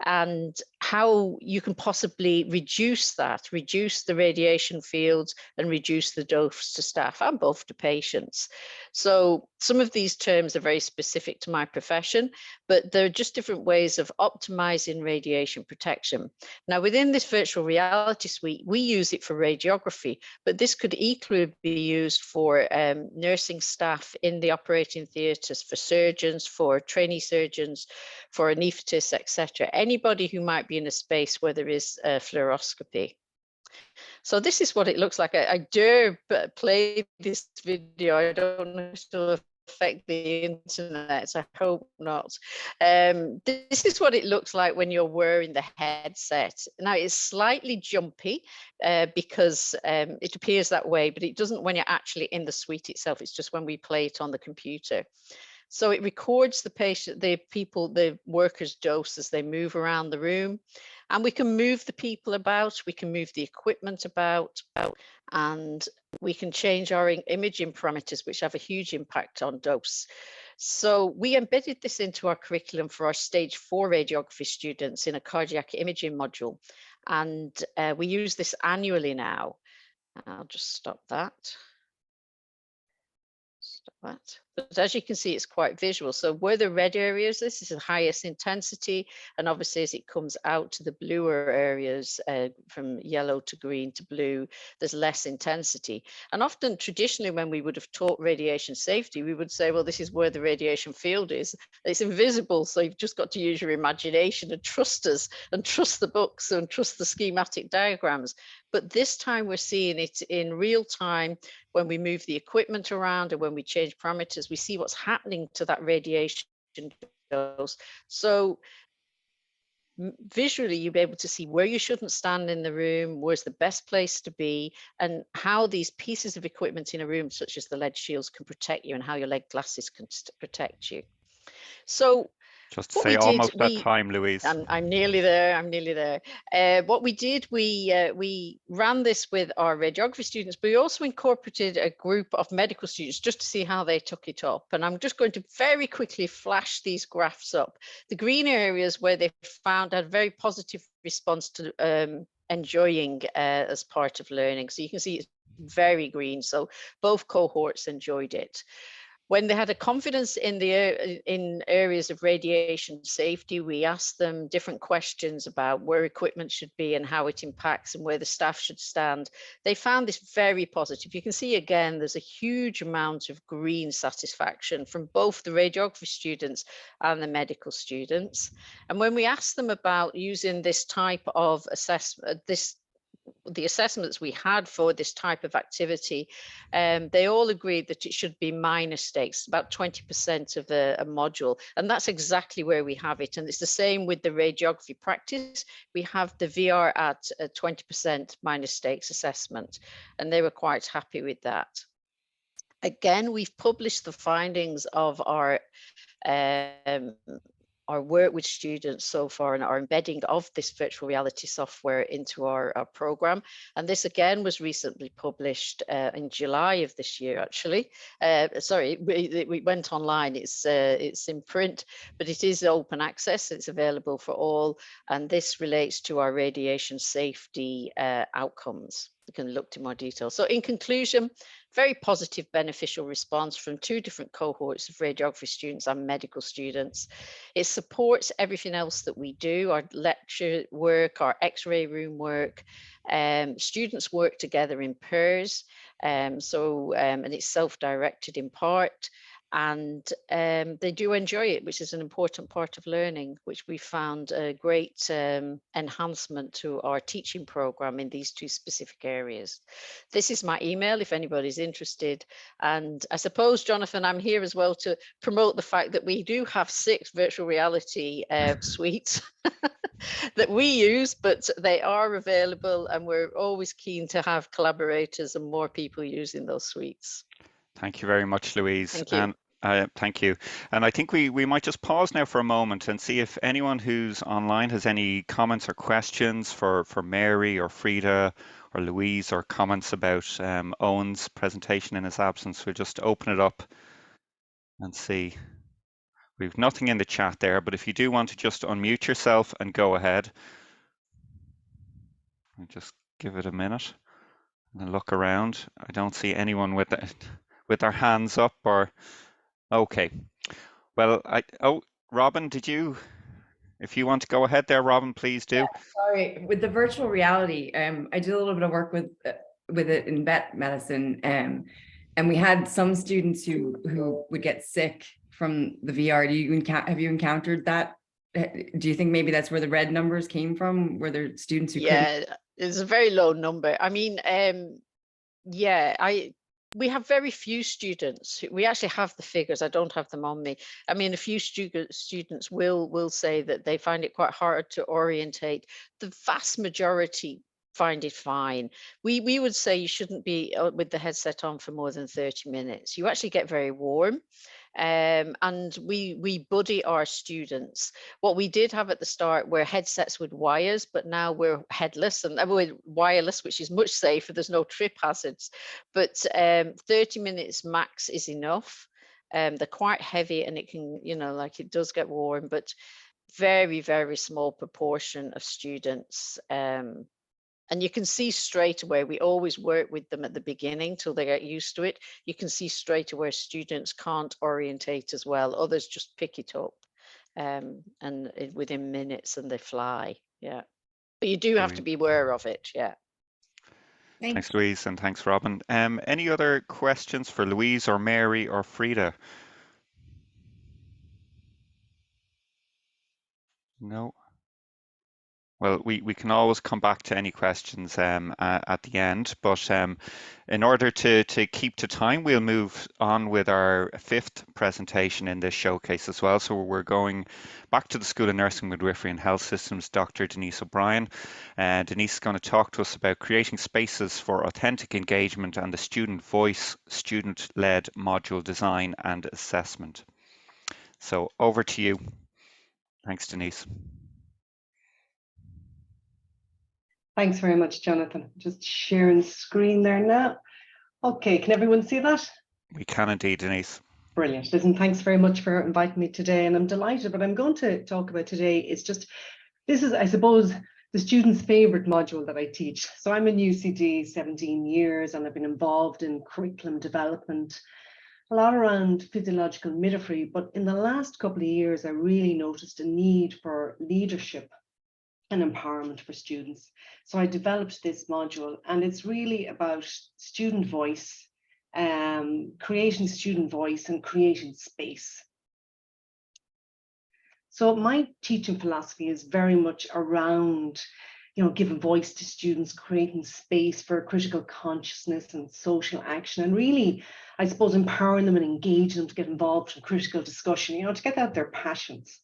and how you can possibly reduce the radiation fields and reduce the dose to staff and both to patients. So some of these terms are very specific to my profession, but they're just different ways of optimizing radiation protection. Now, within this virtual reality suite, we use it for radiography, but this could equally be used for nursing staff in the operating theatres, for surgeons, for trainee surgeons, for anaesthetists, etc. Anybody who might be in a space where there is fluoroscopy. So this is what it looks like. I dare play this video. I don't know if it'll affect the internet. I hope not. This is what it looks like when you're wearing the headset. Now it's slightly jumpy because it appears that way, but it doesn't when you're actually in the suite itself. It's just when we play it on the computer. So it records the patient, the workers' dose as they move around the room, and we can move the people about, we can move the equipment about, and we can change our imaging parameters, which have a huge impact on dose. So we embedded this into our curriculum for our stage 4 radiography students in a cardiac imaging module, and we use this annually now. I'll just stop that. But as you can see, it's quite visual. So where the red areas, this is the highest intensity, and obviously as it comes out to the bluer areas, from yellow to green to blue, there's less intensity. And often traditionally when we would have taught radiation safety, we would say, well, this is where the radiation field is. It's invisible, so you've just got to use your imagination and trust us and trust the books and trust the schematic diagrams. But this time we're seeing it in real time. When we move the equipment around and when we change parameters, we see what's happening to that radiation dose. So visually you'll be able to see where you shouldn't stand in the room, where's the best place to be, and how these pieces of equipment in a room, such as the lead shields, can protect you, and how your lead glasses can protect you. So Just to what say, we did, almost that time, Louise. I'm nearly there. I'm nearly there. What we did, we ran this with our radiography students, but we also incorporated a group of medical students just to see how they took it up. And I'm just going to very quickly flash these graphs up. The green areas where they found a very positive response to enjoying as part of learning. So you can see it's very green. So both cohorts enjoyed it. When they had a confidence in in areas of radiation safety, we asked them different questions about where equipment should be and how it impacts and where the staff should stand. They found this very positive. You can see again, there's a huge amount of green satisfaction from both the radiography students and the medical students. And when we asked them about using this type of assessment, the assessments we had for this type of activity, they all agreed that it should be minor stakes, about 20% of a module. And that's exactly where we have it. And it's the same with the radiography practice. We have the VR at a 20% minor stakes assessment, and they were quite happy with that. Again, we've published the findings of our work with students so far and our embedding of this virtual reality software into our program. And this again was recently published in July of this year, actually. Sorry, we went online, it's in print, but it is open access, it's available for all. And this relates to our radiation safety outcomes. You can look to more detail. So in conclusion, very positive beneficial response from two different cohorts of radiography students and medical students. It supports everything else that we do, our lecture work, our x-ray room work. Students work together in pairs, and it's self-directed in part. And they do enjoy it, which is an important part of learning, which we found a great enhancement to our teaching program in these two specific areas. This is my email if anybody's interested. And I suppose, Jonathan, I'm here as well to promote the fact that we do have 6 virtual reality suites that we use, but they are available, and we're always keen to have collaborators and more people using those suites. Thank you very much, Louise. Thank you. Thank you. And I think we might just pause now for a moment and see if anyone who's online has any comments or questions for Mary or Frida or Louise, or comments about Owen's presentation in his absence. We'll just open it up and see. We've nothing in the chat there, but if you do want to just unmute yourself and go ahead. I'll just give it a minute and look around. I don't see anyone with their hands up or... Okay. Well, Robin, if you want to go ahead there, Robin, please do. Yeah, sorry, with the virtual reality, I did a little bit of work with it in vet medicine, and we had some students who would get sick from the VR. Have you encountered that? Do you think maybe that's where the red numbers came from? Were there students who couldn't? It's a very low number. I mean, we have very few students. We actually have the figures. I don't have them on me. I mean, a few students will say that they find it quite hard to orientate. The vast majority find it fine. We would say you shouldn't be with the headset on for more than 30 minutes. You actually get very warm. And we buddy our students. What we did have at the start were headsets with wires, but now we're headless and we're wireless, which is much safer. There's no trip hazards, but 30 minutes max is enough. They're quite heavy, and it can, like, it does get warm, but very, very small proportion of students. And you can see straight away, we always work with them at the beginning till they get used to it. You can see straight away students can't orientate as well. Others just pick it up and within minutes, and they fly. Yeah. But you do have to be aware of it. Yeah. Thanks, Louise, and thanks, Robin. Any other questions for Louise or Mary or Frida? No. Well, we can always come back to any questions at the end, but in order to keep to time, we'll move on with our fifth presentation in this showcase as well. So we're going back to the School of Nursing, Midwifery and Health Systems, Dr. Denise O'Brien. Denise is going to talk to us about creating spaces for authentic engagement and the student voice, student-led module design and assessment. So over to you. Thanks, Denise. Thanks very much, Jonathan. Just sharing screen there now. Okay, can everyone see that? We can indeed, Denise. Brilliant. Listen, thanks very much for inviting me today. And I'm delighted. What I'm going to talk about today is just, this is, I suppose, the student's favorite module that I teach. So I'm in UCD 17 years and I've been involved in curriculum development, a lot around physiological midwifery. But in the last couple of years, I really noticed a need for leadership and empowerment for students. So I developed this module, and it's really about student voice, creating student voice and creating space. So my teaching philosophy is very much around, giving voice to students, creating space for critical consciousness and social action, and really, I suppose, empowering them and engaging them to get involved in critical discussion, to get out their passions.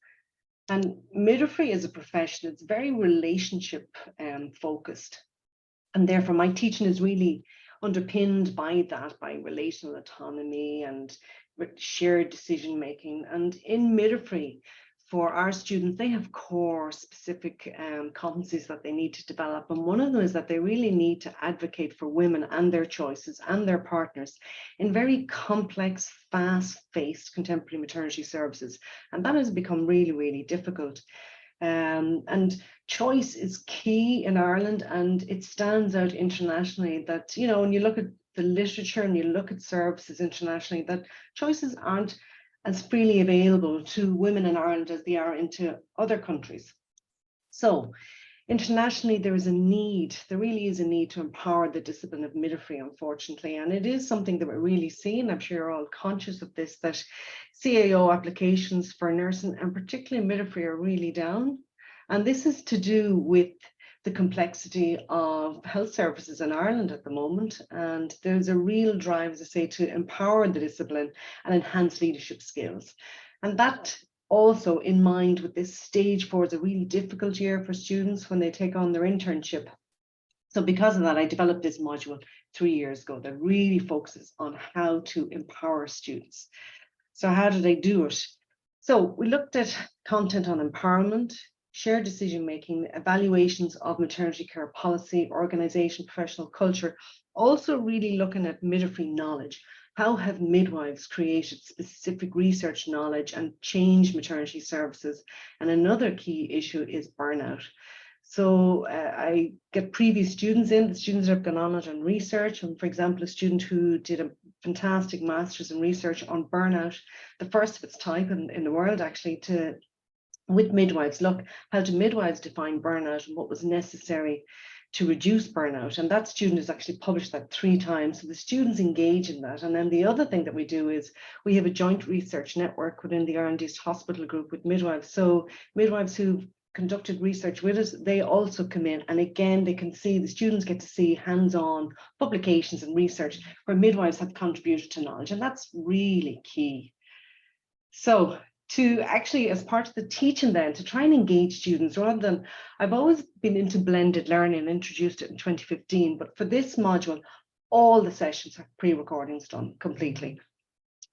And midwifery as a profession, it's very relationship focused. And therefore my teaching is really underpinned by that, by relational autonomy and shared decision making. And in midwifery, for our students, they have core specific competencies that they need to develop. And one of them is that they really need to advocate for women and their choices and their partners in very complex, fast-paced contemporary maternity services. And that has become really, really difficult. And choice is key in Ireland, and it stands out internationally that, when you look at the literature and you look at services internationally, that choices aren't as freely available to women in Ireland as they are into other countries. So internationally, there really is a need to empower the discipline of midwifery, unfortunately. And it is something that we're really seeing. I'm sure you're all conscious of this, that CAO applications for nursing and particularly midwifery are really down. And this is to do with the complexity of health services in Ireland at the moment. And there's a real drive, as I say, to empower the discipline and enhance leadership skills. And that also in mind with this stage 4 is a really difficult year for students when they take on their internship. So because of that, I developed this module 3 years ago that really focuses on how to empower students. So how did I do it? So we looked at content on empowerment, shared decision-making, evaluations of maternity care policy, organisation, professional culture, also really looking at midwifery knowledge. How have midwives created specific research knowledge and changed maternity services? And another key issue is burnout. So I get previous students in, the students that have gone on it and research. And for example, a student who did a fantastic master's in research on burnout, the first of its type in the world actually, with midwives, look, how do midwives define burnout and what was necessary to reduce burnout? And that student has actually published that 3 times. So the students engage in that. And then the other thing that we do is we have a joint research network within the R&D hospital group with midwives. So midwives who've conducted research with us, they also come in. And again, they can see, the students get to see hands-on publications and research where midwives have contributed to knowledge. And that's really key. So to actually, as part of the teaching then, to try and engage students rather than, I've always been into blended learning and introduced it in 2015, but for this module, all the sessions have pre-recordings done completely.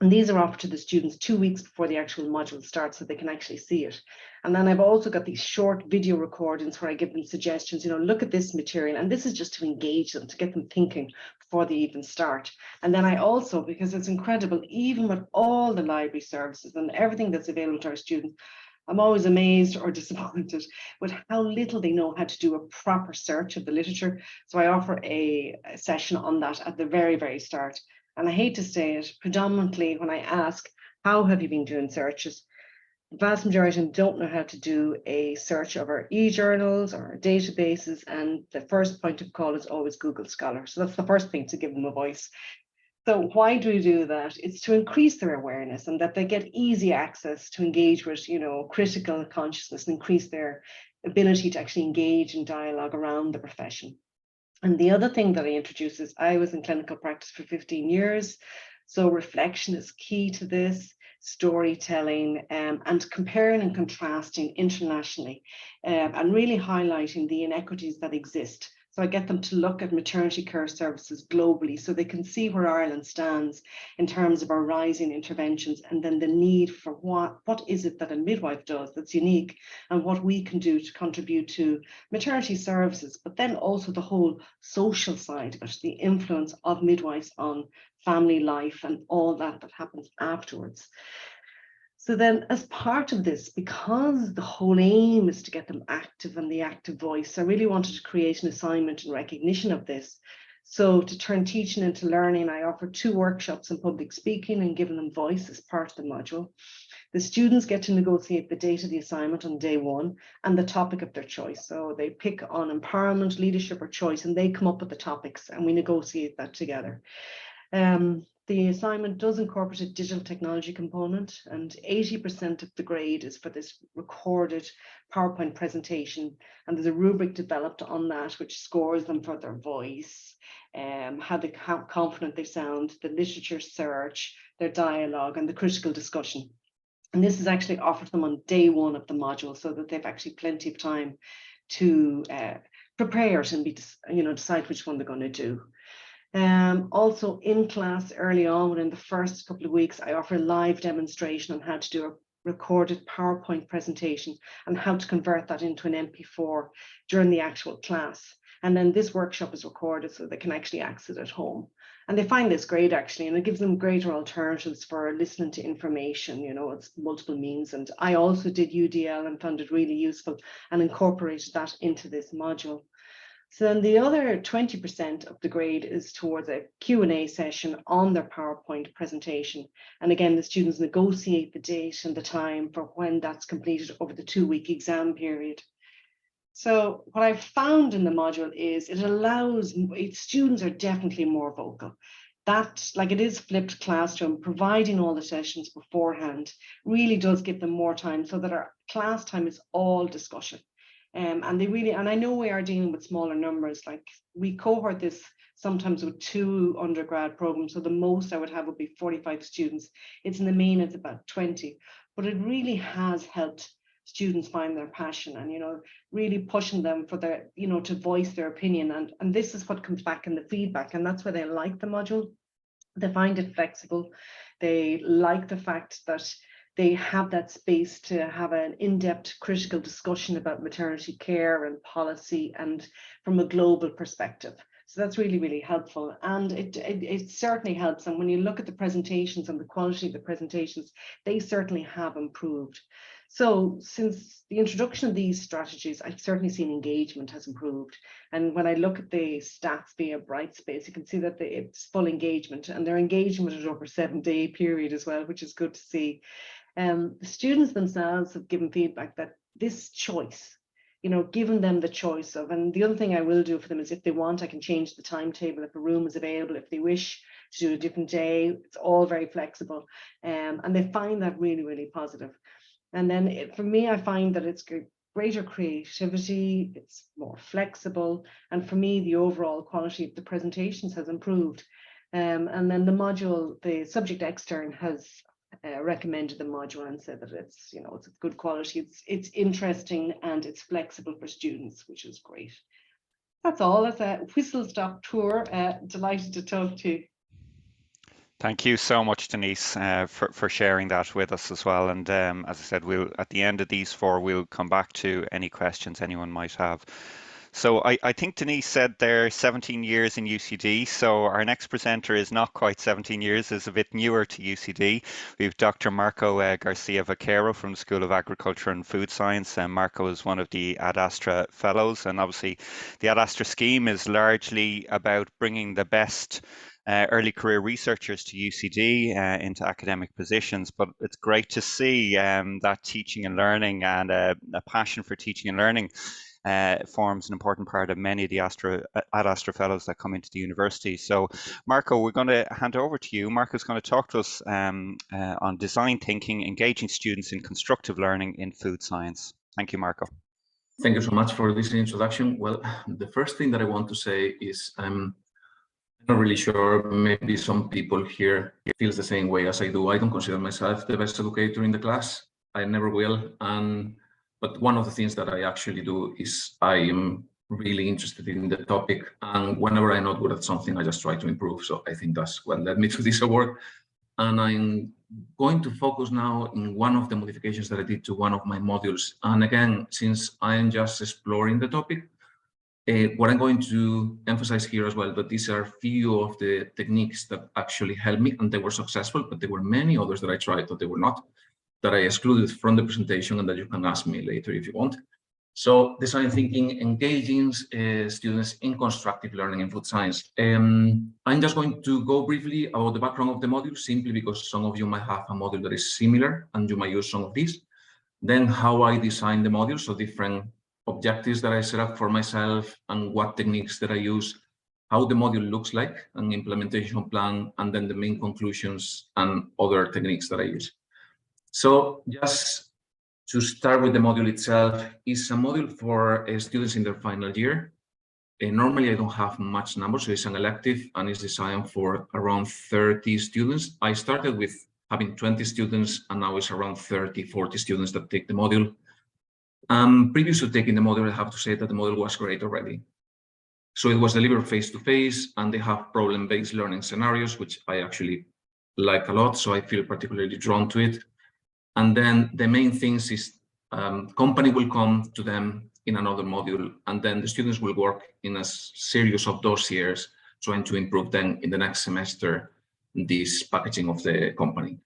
And these are offered to the students 2 weeks before the actual module starts so they can actually see it. And then I've also got these short video recordings where I give them suggestions, look at this material. And this is just to engage them, to get them thinking before they even start. And then I also, because it's incredible, even with all the library services and everything that's available to our students, I'm always amazed or disappointed with how little they know how to do a proper search of the literature. So I offer a session on that at the very, very start. And I hate to say it, predominantly when I ask, how have you been doing searches? The vast majority of them don't know how to do a search of our e-journals or our databases. And the first point of call is always Google Scholar. So that's the first thing, to give them a voice. So why do we do that? It's to increase their awareness and that they get easy access to engage with, critical consciousness and increase their ability to actually engage in dialogue around the profession. And the other thing that I introduce is I was in clinical practice for 15 years. So reflection is key to this, storytelling, and comparing and contrasting internationally, and really highlighting the inequities that exist. So I get them to look at maternity care services globally so they can see where Ireland stands in terms of our rising interventions, and then the need for what is it that a midwife does that's unique, and what we can do to contribute to maternity services, but then also the whole social side of it, the influence of midwives on family life and all that happens afterwards. So then as part of this, because the whole aim is to get them active and the active voice, I really wanted to create an assignment in recognition of this. So to turn teaching into learning, I offered 2 workshops in public speaking and giving them voice as part of the module. The students get to negotiate the date of the assignment on day 1 and the topic of their choice. So they pick on empowerment, leadership, or choice, and they come up with the topics and we negotiate that together. The assignment does incorporate a digital technology component, and 80% of the grade is for this recorded PowerPoint presentation. And there's a rubric developed on that which scores them for their voice, how confident they sound, the literature search, their dialogue, and the critical discussion. And this is actually offered them on day 1 of the module so that they've actually plenty of time to prepare it and decide which one they're going to do. Also in class early on, within the first couple of weeks, I offer a live demonstration on how to do a recorded PowerPoint presentation and how to convert that into an MP4 during the actual class. And then this workshop is recorded so they can actually access it at home. And they find this great actually, and it gives them greater alternatives for listening to information, it's multiple means. And I also did UDL and found it really useful and incorporated that into this module. So then the other 20% of the grade is towards a Q&A session on their PowerPoint presentation. And again, the students negotiate the date and the time for when that's completed over the 2-week exam period. So what I've found in the module is it allows, students are definitely more vocal. That, like it is flipped classroom, providing all the sessions beforehand really does give them more time so that our class time is all discussion. And I know we are dealing with smaller numbers, like we cohort this sometimes with 2 undergrad programs. So the most I would have would be 45 students. It's in the main, it's about 20, but it really has helped students find their passion and, really pushing them for their, to voice their opinion. And this is what comes back in the feedback. And that's why they like the module. They find it flexible. They like the fact that they have that space to have an in-depth critical discussion about maternity care and policy and from a global perspective. So that's really, really helpful. And it certainly helps. And when you look at the presentations and the quality of the presentations, they certainly have improved. So since the introduction of these strategies, I've certainly seen engagement has improved. And when I look at the stats via Brightspace, you can see that it's full engagement, and their engagement is over a 7-day period as well, which is good to see. The students themselves have given feedback that this choice, giving them the choice of, and the other thing I will do for them is if they want, I can change the timetable if a room is available, if they wish to do a different day, it's all very flexible. And they find that really, really positive. And then for me, I find that it's greater creativity, it's more flexible. And for me, the overall quality of the presentations has improved. And then the module, the subject extern has recommended the module and said that it's, it's of good quality, it's interesting and it's flexible for students, which is great. That's all. That's a whistle-stop tour. Delighted to talk to you. Thank you so much, Denise, for sharing that with us as well. And as I said, we'll at the end of these 4, we'll come back to any questions anyone might have. So I think Denise said they're 17 years in UCD. So our next presenter is not quite 17 years, is a bit newer to UCD. We have Dr. Marco Garcia Vaquero from the School of Agriculture and Food Science. And Marco is one of the Ad Astra Fellows. And obviously the Ad Astra scheme is largely about bringing the best early career researchers to UCD into academic positions, but it's great to see that teaching and learning and a passion for teaching and learning forms an important part of many of the Ad Astra fellows that come into the university. So Marco, we're going to hand over to you. Marco's going to talk to us on design thinking, engaging students in constructive learning in food science. Thank you, Marco. Thank you so much for this introduction. Well, the first thing that I want to say is I'm not really sure, maybe some people here feels the same way as I do. I don't consider myself the best educator in the class. I never will. But one of the things that I actually do is I am really interested in the topic. And whenever I'm not good at something, I just try to improve. So I think that's what led me to this award. And I'm going to focus now in one of the modifications that I did to one of my modules. And again, since I am just exploring the topic, what I'm going to emphasize here as well, that these are few of the techniques that actually helped me, and they were successful, but there were many others that I tried that they were not, that I excluded from the presentation and that you can ask me later if you want. So design thinking engaging students in constructive learning in food science. I'm just going to go briefly about the background of the module, simply because some of you might have a module that is similar and you might use some of these. Then how I designed the module, so different objectives that I set up for myself and what techniques that I use, how the module looks like, an implementation plan, and then the main conclusions and other techniques that I use. So just to start with the module itself, is a module for students in their final year. Normally, I don't have much numbers, so it's an elective and it's designed for around 30 students. I started with having 20 students and now it's around 30, 40 students that take the module. Previous to taking the module, I have to say that the module was great already. So it was delivered face-to-face and they have problem-based learning scenarios, which I actually like a lot, so I feel particularly drawn to it. And then the main things is company will come to them in another module, and then the students will work in a series of dossiers trying to improve them in the next semester, this packaging of the company.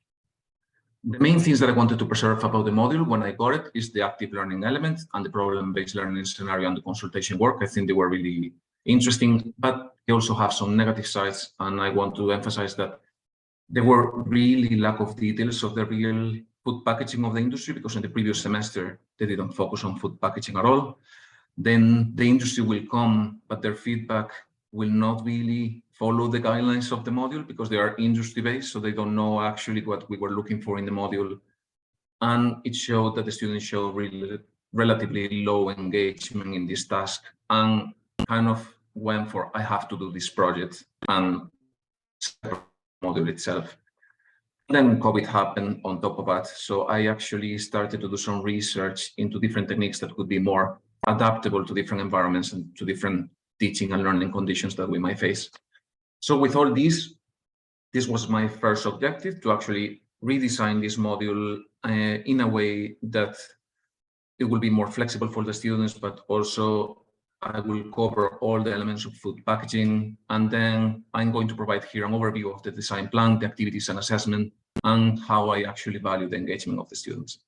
The main things that I wanted to preserve about the module when I got it is the active learning element and the problem-based learning scenario and the consultation work. I think they were really interesting, but they also have some negative sides, and I want to emphasize that there were really lack of details of the real food packaging of the industry, because in the previous semester, they didn't focus on food packaging at all. Then the industry will come, but their feedback will not really follow the guidelines of the module because they are industry-based, so they don't know actually what we were looking for in the module. And it showed that the students showed really relatively low engagement in this task and kind of went for, I have to do this project, and module itself. Then COVID happened on top of that. So I actually started to do some research into different techniques that could be more adaptable to different environments and to different teaching and learning conditions that we might face. So with all this was my first objective, to actually redesign this module in a way that it will be more flexible for the students, but also I will cover all the elements of food packaging. And then I'm going to provide here an overview of the design plan, the activities and assessment, and how I actually value the engagement of the students.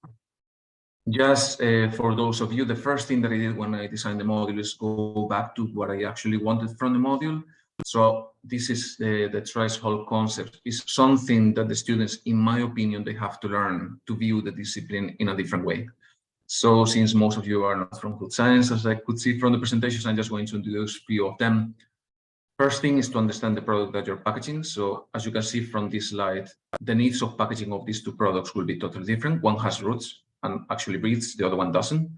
Just for those of you, the first thing that I did when I designed the module is go back to what I actually wanted from the module. So this is the threshold concept. Is something that the students, in my opinion, they have to learn to view the discipline in a different way. So since most of you are not from food science, as I could see from the presentations, I'm just going to introduce a few of them. First thing is to understand the product that you're packaging. So as you can see from this slide, the needs of packaging of these two products will be totally different. One has roots and actually breathes, the other one doesn't.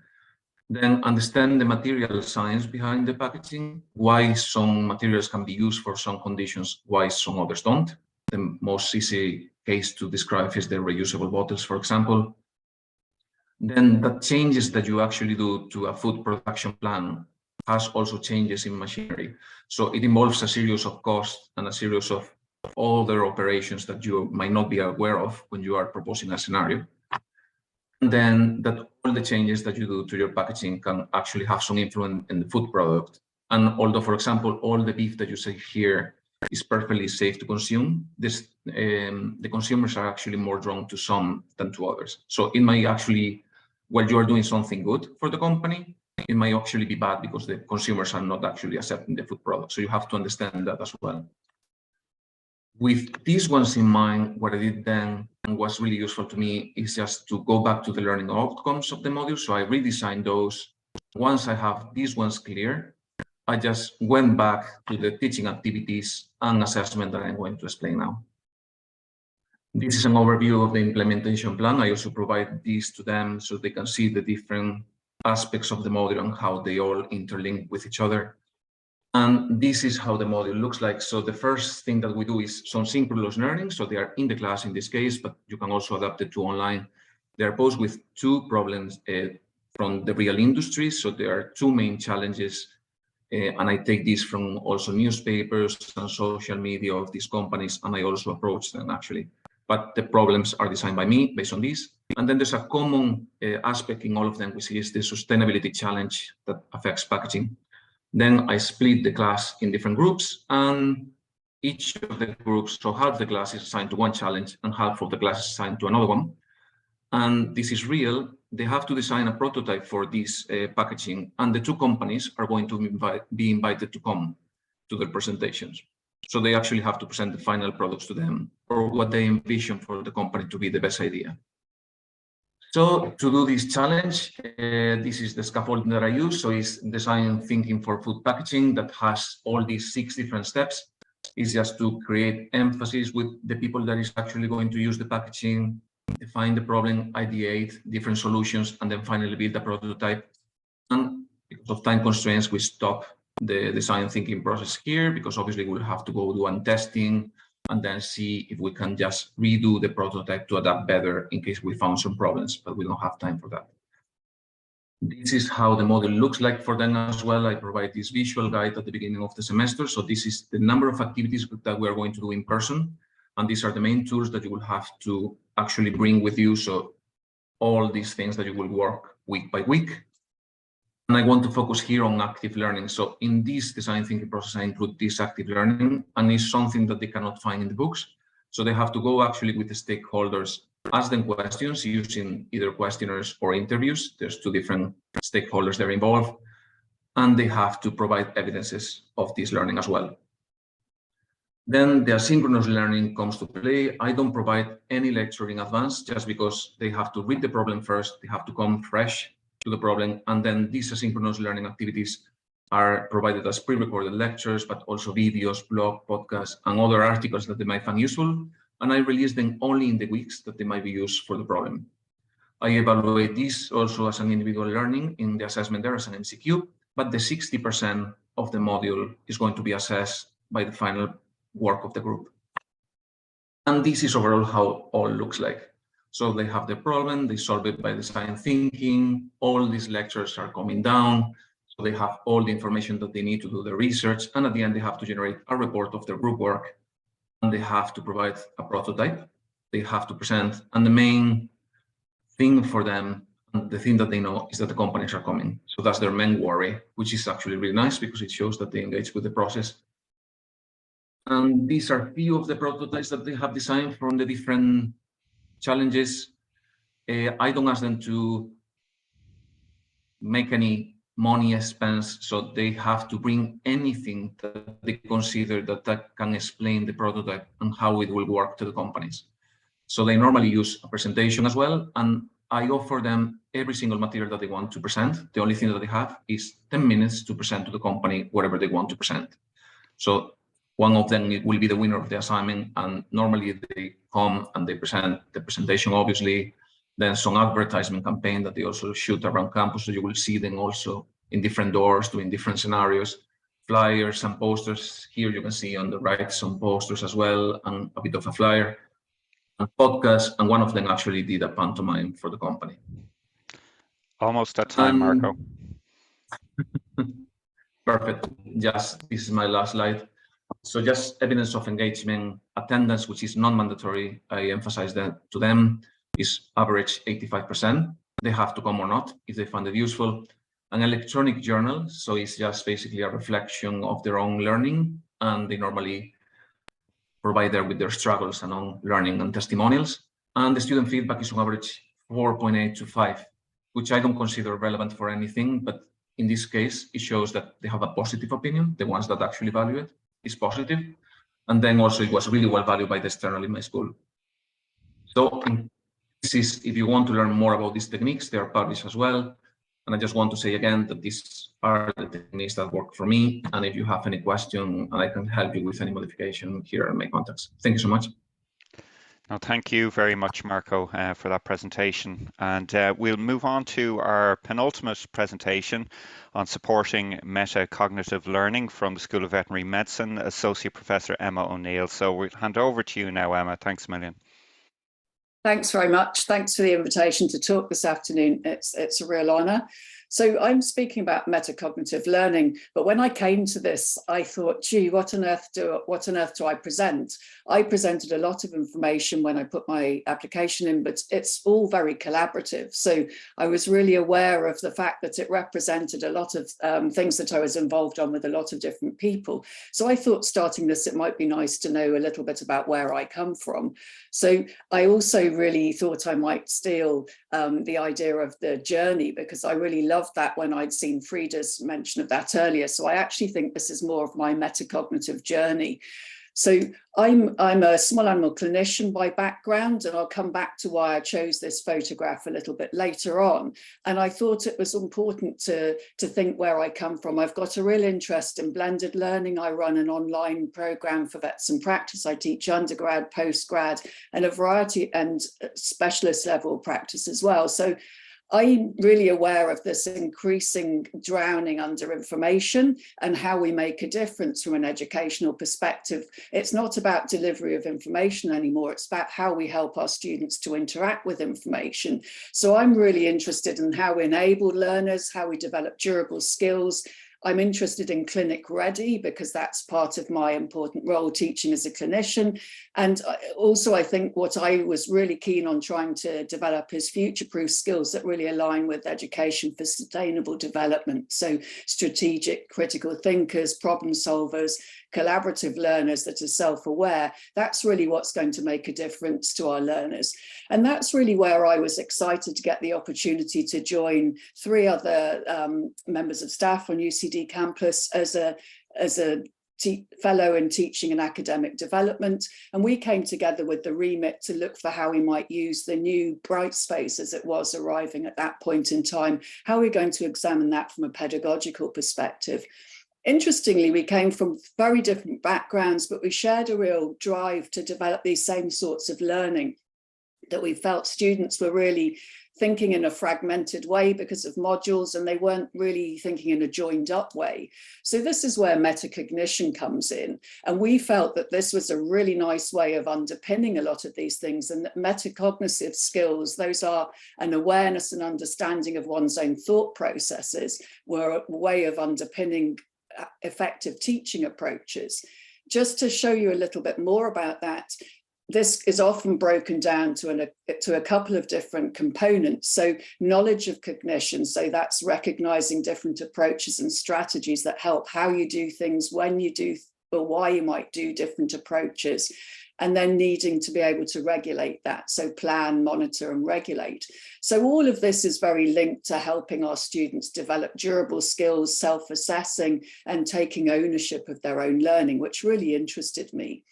Then understand the material science behind the packaging, why some materials can be used for some conditions, why some others don't. The most easy case to describe is the reusable bottles, for example. Then the changes that you actually do to a food production plan has also changes in machinery. So it involves a series of costs and a series of other operations that you might not be aware of when you are proposing a scenario. And then that all the changes that you do to your packaging can actually have some influence in the food product. And although, for example, all the beef that you see here is perfectly safe to consume, the consumers are actually more drawn to some than to others. So it might actually, while you are doing something good for the company, it might actually be bad because the consumers are not actually accepting the food product. So you have to understand that as well. With these ones in mind, what I did then and what's really useful to me is just to go back to the learning outcomes of the module. So I redesigned those Once I have these ones clear, I just went back to the teaching activities and assessment that I'm going to explain now. This is an overview of the implementation plan. I also provide these to them so they can see the different aspects of the module and how they all interlink with each other. And this is how the module looks like. So the first thing that we do is some synchronous learning. So they are in the class in this case, but you can also adapt it to online. They are posed with two problems from the real industry. So there are two main challenges. And I take this from also newspapers and social media of these companies, and I also approach them actually. But the problems are designed by me based on this. And then there's a common aspect in all of them, which is the sustainability challenge that affects packaging. Then I split the class in different groups, and each of the groups, so half the class is assigned to one challenge and half of the class is assigned to another one. And this is real. They have to design a prototype for this packaging, and the two companies are going to be invited to come to the presentations. So they actually have to present the final products to them, or what they envision for the company to be the best idea. So to do this challenge, this is the scaffolding that I use. So it's design thinking for food packaging that has all these 6 different steps. It's just to create emphasis with the people that is actually going to use the packaging, define the problem, ideate different solutions, and then finally build a prototype. And because of time constraints, we stop the design thinking process here, because obviously we'll have to go do one testing and then see if we can just redo the prototype to adapt better in case we found some problems, but we don't have time for that. This is how the model looks like for them as well. I provide this visual guide at the beginning of the semester. So this is the number of activities that we are going to do in person. And these are the main tools that you will have to actually bring with you. So all these things that you will work week by week. And I want to focus here on active learning. So in this design thinking process, I include this active learning, and it's something that they cannot find in the books. So they have to go actually with the stakeholders, ask them questions using either questionnaires or interviews. There's 2 different stakeholders that are involved, and they have to provide evidences of this learning as well. Then the asynchronous learning comes to play. I don't provide any lecture in advance just because they have to read the problem first. They have to come fresh to the problem, and then these asynchronous learning activities are provided as pre-recorded lectures, but also videos, blog, podcasts, and other articles that they might find useful, and I release them only in the weeks that they might be used for the problem. I evaluate this also as an individual learning in the assessment there as an MCQ, but the 60% of the module is going to be assessed by the final work of the group. And this is overall how all looks like. So they have the problem, they solve it by design thinking, all these lectures are coming down, so they have all the information that they need to do the research, and at the end they have to generate a report of their group work, and they have to provide a prototype, they have to present, and the main thing for them, and the thing that they know, is that the companies are coming. So that's their main worry, which is actually really nice because it shows that they engage with the process. And these are a few of the prototypes that they have designed from the different challenges. I don't ask them to make any money expense, so they have to bring anything that they consider that can explain the prototype and how it will work to the companies. So they normally use a presentation as well, and I offer them every single material that they want to present. The only thing that they have is 10 minutes to present to the company whatever they want to present. So one of them will be the winner of the assignment, and normally they come and they present the presentation, obviously, then some advertisement campaign that they also shoot around campus, so you will see them also in different doors doing different scenarios, flyers and posters. Here you can see on the right some posters as well, and a bit of a flyer, and podcasts, and one of them actually did a pantomime for the company. Almost at time, Marco. Perfect. Just this is my last slide. So just evidence of engagement, attendance, which is non-mandatory, I emphasize that to them, is average 85%. They have to come or not if they find it useful. An electronic journal, so it's just basically a reflection of their own learning, and they normally provide there with their struggles and own learning and testimonials. And the student feedback is on average 4.8 to 5, which I don't consider relevant for anything, but in this case, it shows that they have a positive opinion. The ones that actually value it is positive. And then also it was really well valued by the external in my school. So this is, if you want to learn more about these techniques, they are published as well. And I just want to say again that these are the techniques that work for me. And if you have any question, I can help you with any modification. Here are my contacts. Thank you so much. No, thank you very much, Marco, for that presentation. And we'll move on to our penultimate presentation on supporting metacognitive learning from the School of Veterinary Medicine, Associate Professor Emma O'Neill. So we'll hand over to you now, Emma. Thanks a million. Thanks very much. Thanks for the invitation to talk this afternoon. It's a real honour. So I'm speaking about metacognitive learning, but when I came to this, I thought, gee, what on earth do I present? I presented a lot of information when I put my application in, but it's all very collaborative. So I was really aware of the fact that it represented a lot of things that I was involved on with a lot of different people. So I thought starting this, it might be nice to know a little bit about where I come from. So I also really thought I might steal the idea of the journey, because I really loved that when I'd seen Frida's mention of that earlier. So I actually think this is more of my metacognitive journey. So I'm a small animal clinician by background, and I'll come back to why I chose this photograph a little bit later on. And I thought it was important to think where I come from. I've got a real interest in blended learning. I run an online program for vets in practice. I teach undergrad, postgrad, and a variety and specialist level practice as well. So I'm really aware of this increasing drowning under information and how we make a difference from an educational perspective. It's not about delivery of information anymore. It's about how we help our students to interact with information. So I'm really interested in how we enable learners, how we develop durable skills. I'm interested in clinic ready because that's part of my important role teaching as a clinician. And also I think what I was really keen on trying to develop is future-proof skills that really align with education for sustainable development. So strategic, critical thinkers, problem solvers, collaborative learners that are self-aware. That's really what's going to make a difference to our learners. And that's really where I was excited to get the opportunity to join 3 other members of staff on UCD campus as a fellow in teaching and academic development. And we came together with the remit to look for how we might use the new bright space as it was arriving at that point in time. How are we going to examine that from a pedagogical perspective? Interestingly, we came from very different backgrounds, but we shared a real drive to develop these same sorts of learning, that we felt students were really thinking in a fragmented way because of modules, and they weren't really thinking in a joined up way. So this is where metacognition comes in. And we felt that this was a really nice way of underpinning a lot of these things, and that metacognitive skills, those are an awareness and understanding of one's own thought processes, were a way of underpinning effective teaching approaches. Just to show you a little bit more about that, this is often broken down to a couple of different components. So knowledge of cognition, so that's recognizing different approaches and strategies that help how you do things, when you do, or why you might do different approaches, and then needing to be able to regulate that. So plan, monitor, and regulate. So all of this is very linked to helping our students develop durable skills, self-assessing, and taking ownership of their own learning, which really interested me.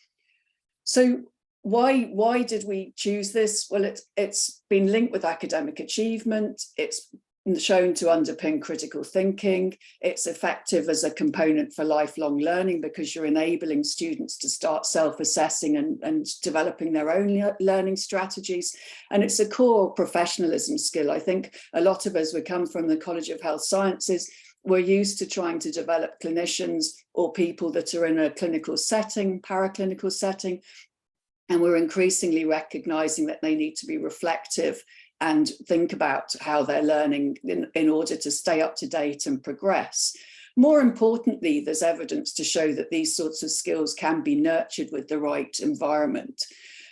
So why did we choose this? Well, it's been linked with academic achievement. It's shown to underpin critical thinking. It's effective as a component for lifelong learning because you're enabling students to start self-assessing and developing their own learning strategies. And it's a core professionalism skill. I think a lot of us would come from the College of Health Sciences. We're used to trying to develop clinicians or people that are in a clinical setting, paraclinical setting, and we're increasingly recognizing that they need to be reflective and think about how they're learning in order to stay up to date and progress. More importantly, there's evidence to show that these sorts of skills can be nurtured with the right environment.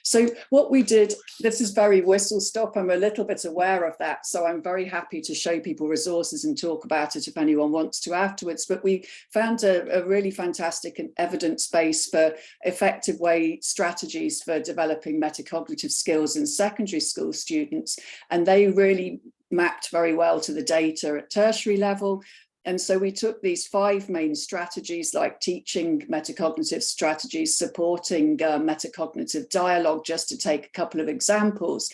So what we did, this is very whistle stop, I'm a little bit aware of that, so I'm very happy to show people resources and talk about it if anyone wants to afterwards, but we found a really fantastic and evidence base for effective strategies for developing metacognitive skills in secondary school students, and they really mapped very well to the data at tertiary level. And so we took these 5 main strategies, like teaching metacognitive strategies, supporting metacognitive dialogue, just to take a couple of examples.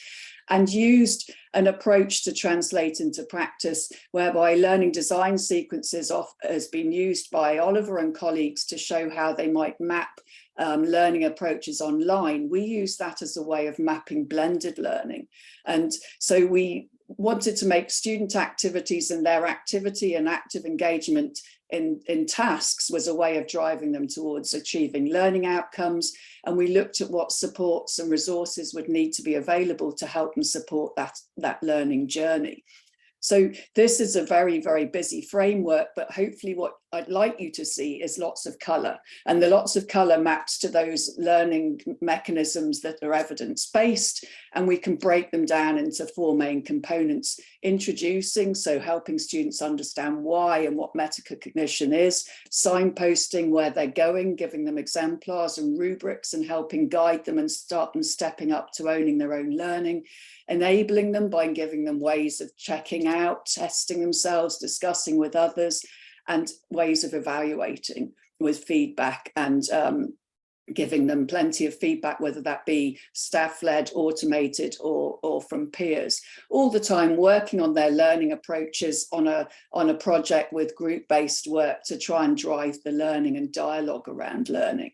and used an approach to translate into practice, whereby learning design sequences has been used by Oliver and colleagues to show how they might map learning approaches online. We use that as a way of mapping blended learning. And so we wanted to make student activities and their activity and active engagement in tasks was a way of driving them towards achieving learning outcomes. And we looked at what supports and resources would need to be available to help them support that learning journey. So this is a very, very busy framework, but hopefully what I'd like you to see is lots of colour, and the lots of colour maps to those learning mechanisms that are evidence-based, and we can break them down into 4 main components: introducing, so helping students understand why and what metacognition is; signposting where they're going, giving them exemplars and rubrics and helping guide them and start them stepping up to owning their own learning; enabling them by giving them ways of checking out, testing themselves, discussing with others, and ways of evaluating with feedback and giving them plenty of feedback, whether that be staff-led, automated, or from peers. All the time working on their learning approaches on a project with group-based work to try and drive the learning and dialogue around learning.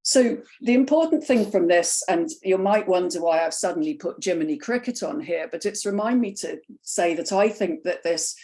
So the important thing from this, and you might wonder why I've suddenly put Jiminy Cricket on here, but it's remind me to say that I think that this,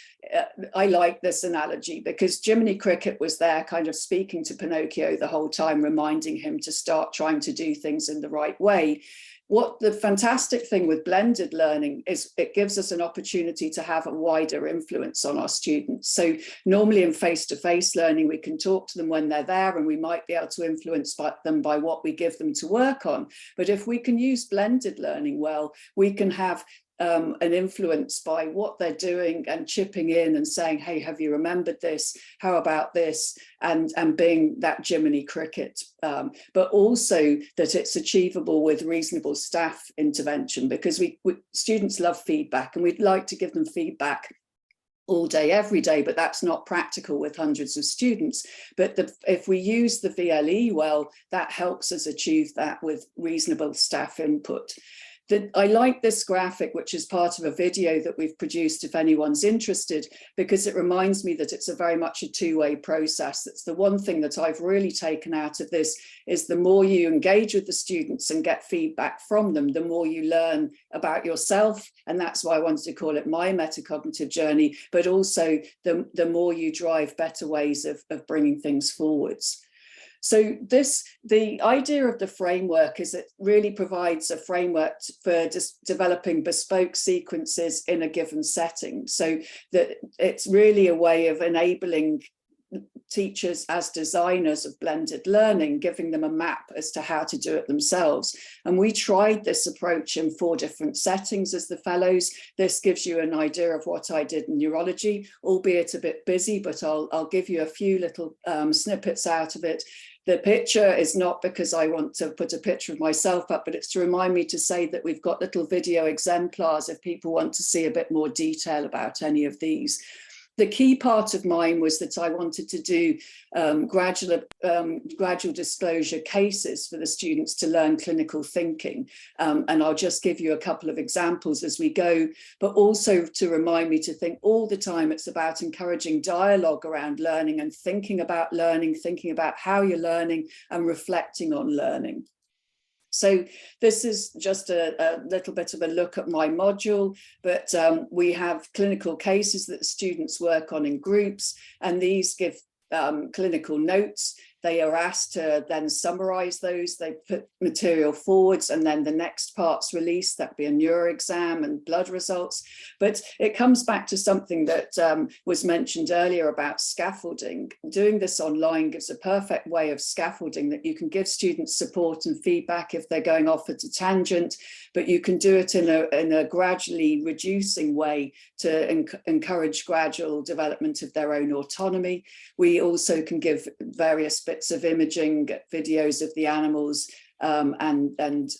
I like this analogy, because Jiminy Cricket was there kind of speaking to Pinocchio the whole time, reminding him to start trying to do things in the right way. What the fantastic thing with blended learning is, it gives us an opportunity to have a wider influence on our students. So normally in face-to-face learning, we can talk to them when they're there, and we might be able to influence them by what we give them to work on. But if we can use blended learning well, we can have an influence by what they're doing and chipping in and saying, hey, have you remembered this? How about this? And being that Jiminy Cricket, but also that it's achievable with reasonable staff intervention, because students love feedback, and we'd like to give them feedback all day, every day, but that's not practical with hundreds of students. But if we use the VLE well, that helps us achieve that with reasonable staff input. I like this graphic, which is part of a video that we've produced if anyone's interested, because it reminds me that it's a very much a two-way process. That's the one thing that I've really taken out of this, is the more you engage with the students and get feedback from them, the more you learn about yourself. And that's why I wanted to call it my metacognitive journey, but also the more you drive better ways of bringing things forwards. So the idea of the framework is it really provides a framework for just developing bespoke sequences in a given setting. So that it's really a way of enabling teachers as designers of blended learning, giving them a map as to how to do it themselves. And we tried this approach in 4 different settings as the fellows. This gives you an idea of what I did in neurology, albeit a bit busy, but I'll give you a few little snippets out of it. The picture is not because I want to put a picture of myself up, but it's to remind me to say that we've got little video exemplars if people want to see a bit more detail about any of these. The key part of mine was that I wanted to do gradual disclosure cases for the students to learn clinical thinking. And I'll just give you a couple of examples as we go, but also to remind me to think all the time it's about encouraging dialogue around learning and thinking about how you're learning and reflecting on learning. So this is just a little bit of a look at my module, but we have clinical cases that students work on in groups, and these give clinical notes. They are asked to then summarize those. They put material forwards, and then the next part's released. That'd be a neuro exam and blood results. But it comes back to something that was mentioned earlier about scaffolding. Doing this online gives a perfect way of scaffolding, that you can give students support and feedback if they're going off at a tangent, but you can do it in a gradually reducing way to encourage gradual development of their own autonomy. We also can give various bits of imaging, videos of the animals, and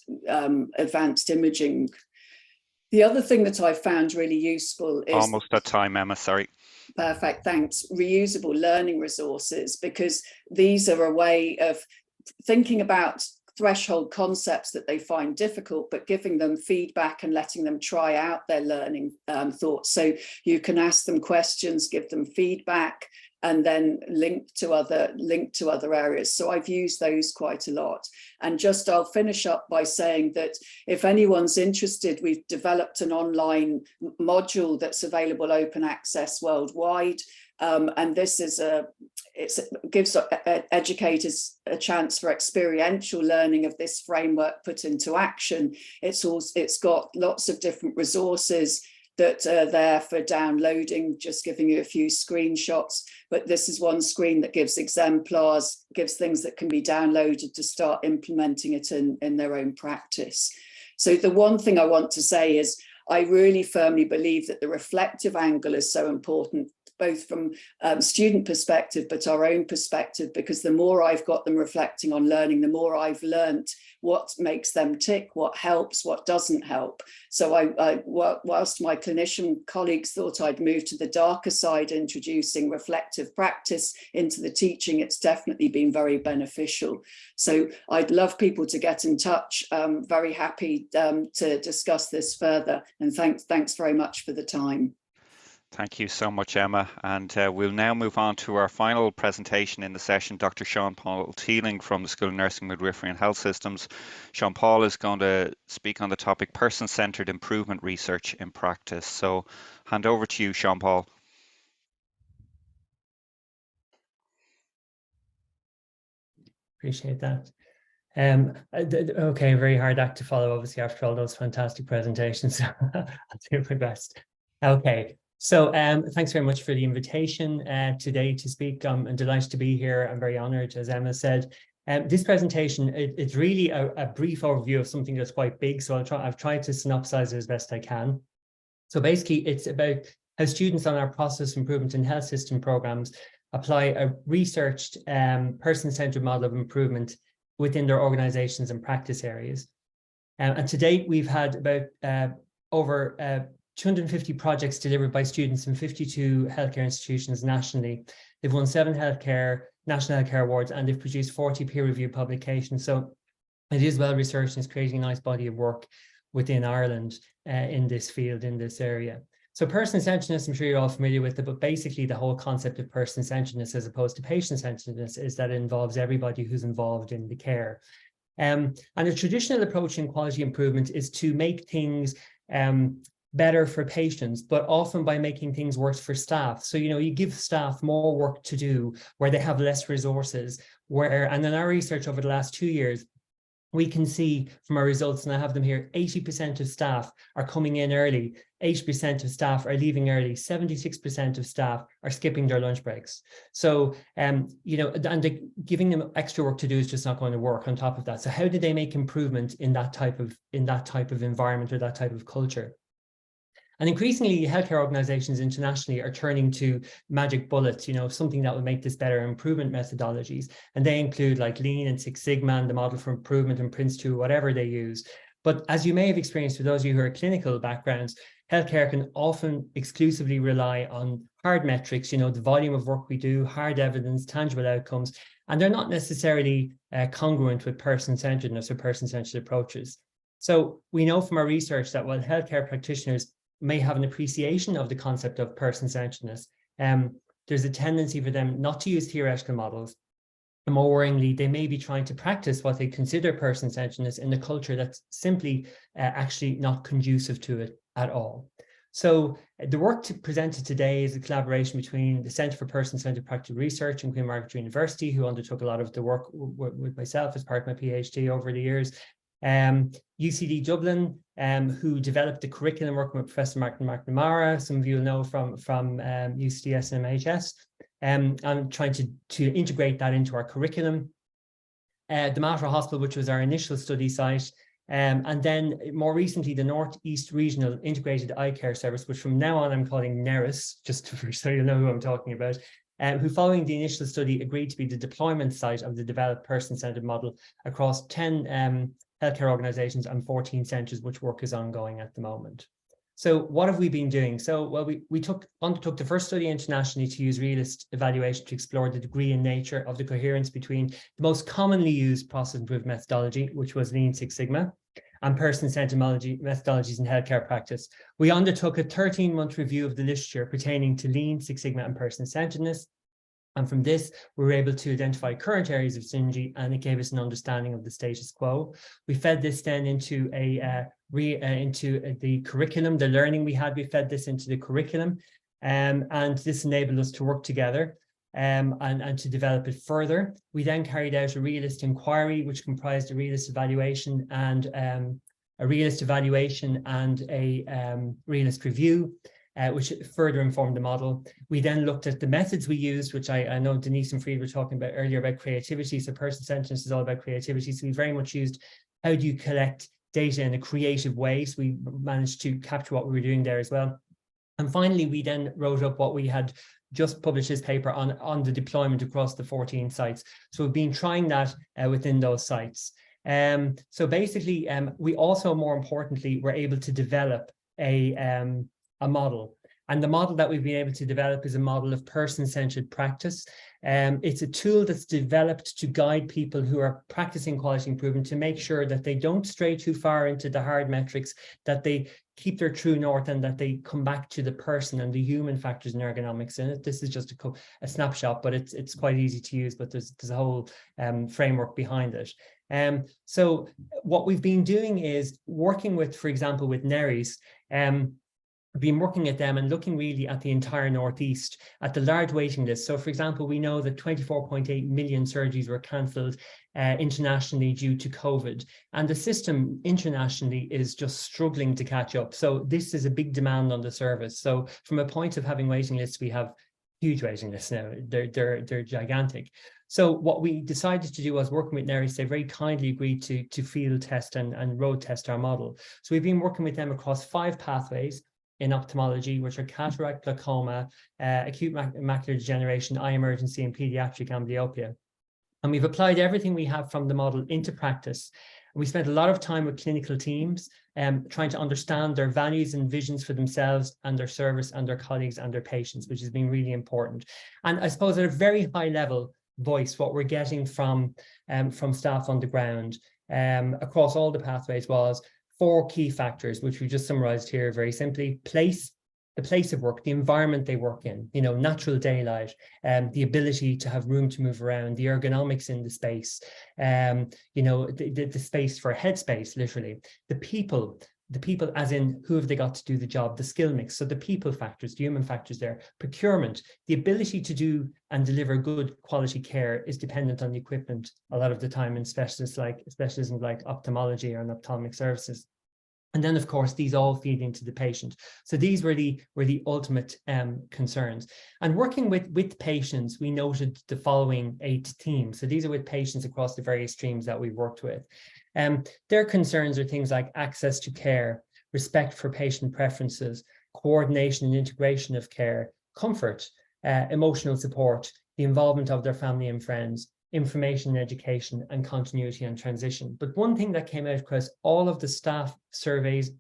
advanced imaging. The other thing that I found really useful is— Almost at time, Emma, sorry. Perfect, thanks. Reusable learning resources, because these are a way of thinking about threshold concepts that they find difficult, but giving them feedback and letting them try out their learning thoughts. So you can ask them questions, give them feedback, and then link to other areas. So I've used those quite a lot. And just I'll finish up by saying that if anyone's interested, we've developed an online module that's available open access worldwide. And this is gives educators a chance for experiential learning of this framework put into action. It's got lots of different resources that are there for downloading, just giving you a few screenshots. But this is one screen that gives exemplars, gives things that can be downloaded to start implementing it in their own practice. So the one thing I want to say is I really firmly believe that the reflective angle is so important, both from student perspective, but our own perspective, because the more I've got them reflecting on learning, the more I've learnt what makes them tick, what helps, what doesn't help. So whilst my clinician colleagues thought I'd move to the darker side, introducing reflective practice into the teaching, it's definitely been very beneficial. So I'd love people to get in touch. Very happy to discuss this further. And thanks very much for the time. Thank you so much, Emma. And we'll now move on to our final presentation in the session, Dr. Sean-Paul Teeling from the School of Nursing, Midwifery and Health Systems. Sean-Paul is going to speak on the topic person-centred improvement research in practice. So hand over to you, Sean-Paul. Appreciate that. Okay, very hard act to follow, obviously, after all those fantastic presentations. I'll do my best. Okay. So thanks very much for the invitation today to speak. I'm delighted to be here. I'm very honoured, as Emma said. This presentation, it's really a brief overview of something that's quite big. So I've tried to synopsize it as best I can. So basically, it's about how students on our process improvement and health system programs apply a researched person-centred model of improvement within their organisations and practice areas. And to date, we've had about over 250 projects delivered by students in 52 healthcare institutions nationally. They've won 7 national healthcare awards, and they've produced 40 peer-reviewed publications. So it is well researched and it's creating a nice body of work within Ireland in this field, in this area. So person-centeredness, I'm sure you're all familiar with it, but basically the whole concept of person-centeredness as opposed to patient-centeredness is that it involves everybody who's involved in the care. And a traditional approach in quality improvement is to make things better for patients, but often by making things worse for staff. So, you give staff more work to do where they have less resources, and in our research over the last 2 years, we can see from our results, and I have them here, 80% of staff are coming in early, 80% of staff are leaving early, 76% of staff are skipping their lunch breaks. So, and giving them extra work to do is just not going to work on top of that. So how do they make improvement in that type of environment or that type of culture? And increasingly, healthcare organizations internationally are turning to magic bullets, something that will make this better, improvement methodologies. And they include like Lean and Six Sigma and the model for improvement and Prince2, whatever they use. But as you may have experienced, for those of you who are clinical backgrounds, healthcare can often exclusively rely on hard metrics, the volume of work we do, hard evidence, tangible outcomes, and they're not necessarily congruent with person-centeredness or person-centered approaches. So we know from our research that while healthcare practitioners may have an appreciation of the concept of person-centeredness, there's a tendency for them not to use theoretical models. And more worryingly, they may be trying to practice what they consider person-centeredness in a culture that's simply actually not conducive to it at all. So the work presented today is a collaboration between the Centre for Person-Centred Practical Research and Queen Margaret University, who undertook a lot of the work with myself as part of my PhD over the years. UCD Dublin, who developed the curriculum working with Professor Martin McNamara, some of you will know from UCD SMHS, and trying to integrate that into our curriculum. The Mater Hospital, which was our initial study site, and then more recently, the Northeast Regional Integrated Eye Care Service, which from now on I'm calling NERIS, just so you know who I'm talking about, who following the initial study agreed to be the deployment site of the developed person-centered model across 10 healthcare organizations and 14 centres, which work is ongoing at the moment. So what have we been doing? So, well, we undertook the first study internationally to use realist evaluation to explore the degree and nature of the coherence between the most commonly used process improvement methodology, which was Lean Six Sigma, and person-centered methodologies in healthcare practice. We undertook a 13-month review of the literature pertaining to Lean Six Sigma and person-centeredness. And from this, we were able to identify current areas of synergy, and it gave us an understanding of the status quo. We fed this then into the curriculum, the learning we had. We fed this into the curriculum, and this enabled us to work together and to develop it further. We then carried out a realist inquiry, which comprised a realist evaluation and a realist review. Which further informed the model. We then looked at the methods we used, which I know Denise and Fried were talking about earlier about creativity. So person-centeredness is all about creativity. So we very much used how do you collect data in a creative way. So we managed to capture what we were doing there as well. And finally, we then wrote up what we had just published this paper on the deployment across the 14 sites. So we've been trying that within those sites. So basically, we also, more importantly, were able to develop a model. And the model that we've been able to develop is a model of person-centered practice. It's a tool that's developed to guide people who are practicing quality improvement to make sure that they don't stray too far into the hard metrics, that they keep their true north, and that they come back to the person and the human factors and ergonomics in it. This is just a snapshot, but it's quite easy to use, but there's a whole framework behind it. So what we've been doing is working with, for example, with Neris, been working at them and looking really at the entire Northeast, at the large waiting list. So, for example, we know that 24.8 million surgeries were cancelled internationally due to COVID, and the system internationally is just struggling to catch up. So this is a big demand on the service. So from a point of having waiting lists, we have huge waiting lists now. They're gigantic. So what we decided to do was working with Neris. They very kindly agreed to field test and road test our model. So we've been working with them across 5 pathways in ophthalmology, which are cataract, glaucoma, acute macular degeneration, eye emergency, and pediatric amblyopia. And we've applied everything we have from the model into practice. And we spent a lot of time with clinical teams, trying to understand their values and visions for themselves and their service and their colleagues and their patients, which has been really important. And I suppose at a very high level voice, what we're getting from staff on the ground across all the pathways was 4 key factors, which we just summarized here very simply: the place of work, the environment they work in, natural daylight, the ability to have room to move around, the ergonomics in the space, the space for headspace, literally, the people as in who have they got to do the job, the skill mix, so the people factors, the human factors there, procurement, the ability to do and deliver good quality care is dependent on the equipment a lot of the time in specialisms like ophthalmology or in ophthalmic services. And then, of course, these all feed into the patient. So these were the ultimate concerns. And working with patients, we noted the following 8 themes. So these are with patients across the various streams that we've worked with. Their concerns are things like access to care, respect for patient preferences, coordination and integration of care, comfort, emotional support, the involvement of their family and friends, information and education, and continuity and transition. But one thing that came out across all of the staff surveys,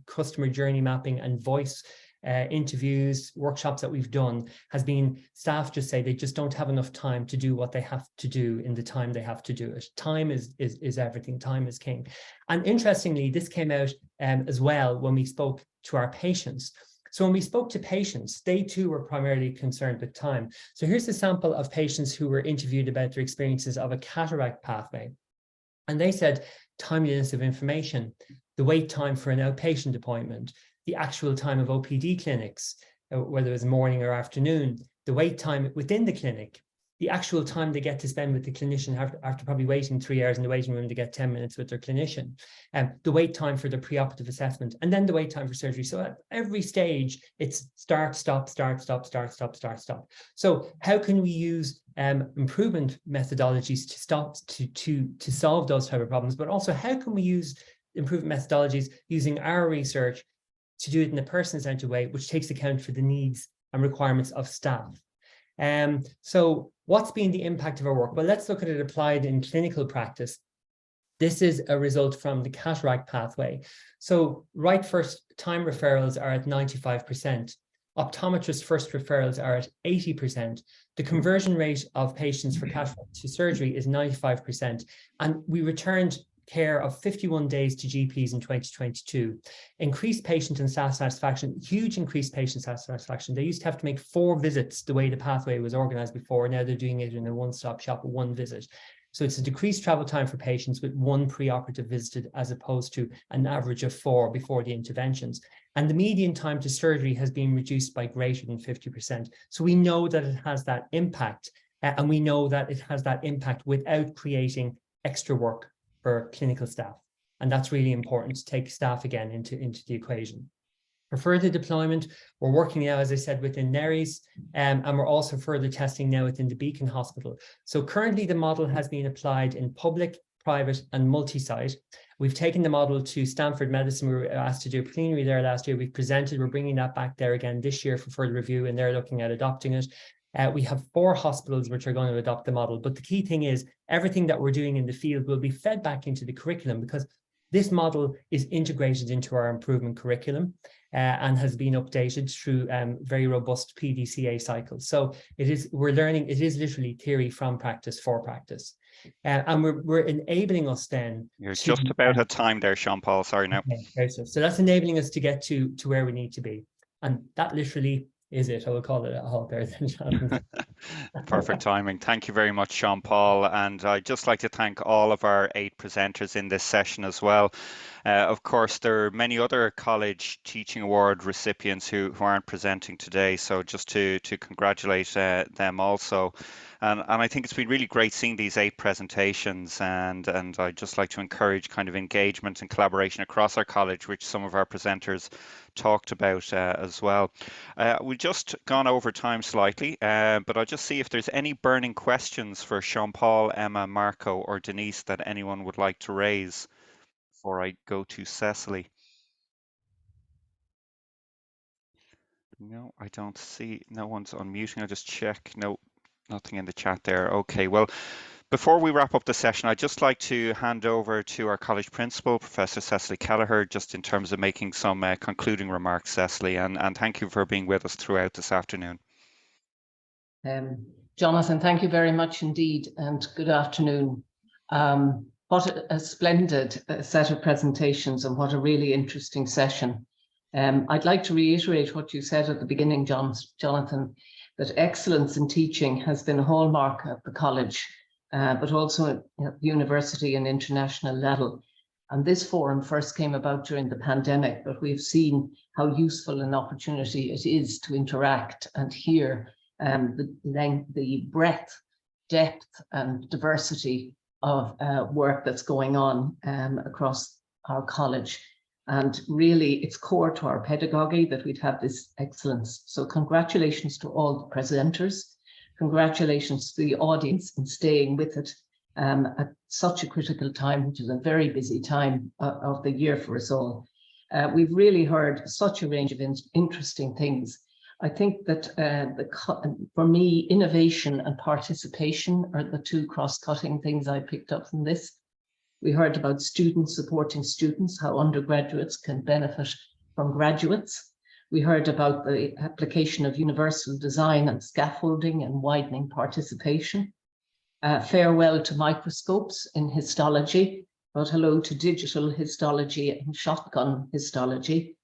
customer journey mapping, and voice interviews, workshops that we've done has been staff just say they just don't have enough time to do what they have to do in the time they have to do it. Time is everything. Time is king. And interestingly, this came out as well when we spoke to our patients. So when we spoke to patients, they too were primarily concerned with time. So here's a sample of patients who were interviewed about their experiences of a cataract pathway. And they said timeliness of information, the wait time for an outpatient appointment, the actual time of OPD clinics, whether it was morning or afternoon, the wait time within the clinic, the actual time they get to spend with the clinician after probably waiting 3 hours in the waiting room to get 10 minutes with their clinician, the wait time for the preoperative assessment, and then the wait time for surgery. So at every stage, it's start, stop, start, stop, start, stop, start, stop. So how can we use improvement methodologies to solve those type of problems? But also, how can we use improvement methodologies using our research to do it in a person-centered way, which takes account for the needs and requirements of staff? So what's been the impact of our work? Well, let's look at it applied in clinical practice. This is a result from the cataract pathway. So right first time referrals are at 95%. Optometrist first referrals are at 80%. The conversion rate of patients for cataract to surgery is 95%. And we returned care of 51 days to GPs in 2022. Increased patient and staff satisfaction, huge increased patient satisfaction. They used to have to make 4 visits the way the pathway was organized before. Now they're doing it in a one-stop shop, 1 visit. So it's a decreased travel time for patients with 1 preoperative visit as opposed to an average of 4 before the interventions. And the median time to surgery has been reduced by greater than 50%. So we know that it has that impact, and we know that it has that impact without creating extra work for clinical staff. And that's really important to take staff again into the equation. For further deployment, we're working now, as I said, within Neris, and we're also further testing now within the Beacon Hospital. So currently the model has been applied in public, private and multi-site. We've taken the model to Stanford Medicine. We were asked to do a plenary there last year. We've presented, we're bringing that back there again this year for further review, and they're looking at adopting it. We have 4 hospitals which are going to adopt the model. But the key thing is everything that we're doing in the field will be fed back into the curriculum, because this model is integrated into our improvement curriculum and has been updated through very robust PDCA cycles. So we're learning, it is literally theory from practice for practice. And we're enabling us then. You're just about at time there, Sean-Paul. Sorry now. Okay, so that's enabling us to get to where we need to be. And that literally is it. I will call it a halt there then, Jonathan. Perfect timing. Thank you very much, Sean-Paul. And I'd just like to thank all of our 8 presenters in this session as well. Of course, there are many other College Teaching Award recipients who aren't presenting today. So just to congratulate them also. And I think it's been really great seeing these 8 presentations, and I'd just like to encourage kind of engagement and collaboration across our college, which some of our presenters talked about as well. We've just gone over time slightly, but I'll just see if there's any burning questions for Sean-Paul, Emma, Marco or Denise that anyone would like to raise before I go to Cecily. No, I don't see. No one's unmuting. I'll just check. No. Nothing in the chat there. Okay, well, before we wrap up the session, I'd just like to hand over to our college principal, Professor Cecily Kelleher, just in terms of making some concluding remarks, Cecily, and thank you for being with us throughout this afternoon. Jonathan, thank you very much indeed, and good afternoon. What a splendid set of presentations and what a really interesting session. I'd like to reiterate what you said at the beginning, Jonathan, that excellence in teaching has been a hallmark of the college, but also at university and international level. And this forum first came about during the pandemic, but we've seen how useful an opportunity it is to interact and hear the breadth, depth and diversity of work that's going on across our college. And really, it's core to our pedagogy that we'd have this excellence. So congratulations to all the presenters. Congratulations to the audience in staying with it at such a critical time, which is a very busy time of the year for us all. We've really heard such a range of interesting things. I think that for me, innovation and participation are the 2 cross-cutting things I picked up from this. We heard about students supporting students, how undergraduates can benefit from graduates. We heard about the application of universal design and scaffolding and widening participation. Farewell to microscopes in histology, but hello to digital histology and shotgun histology.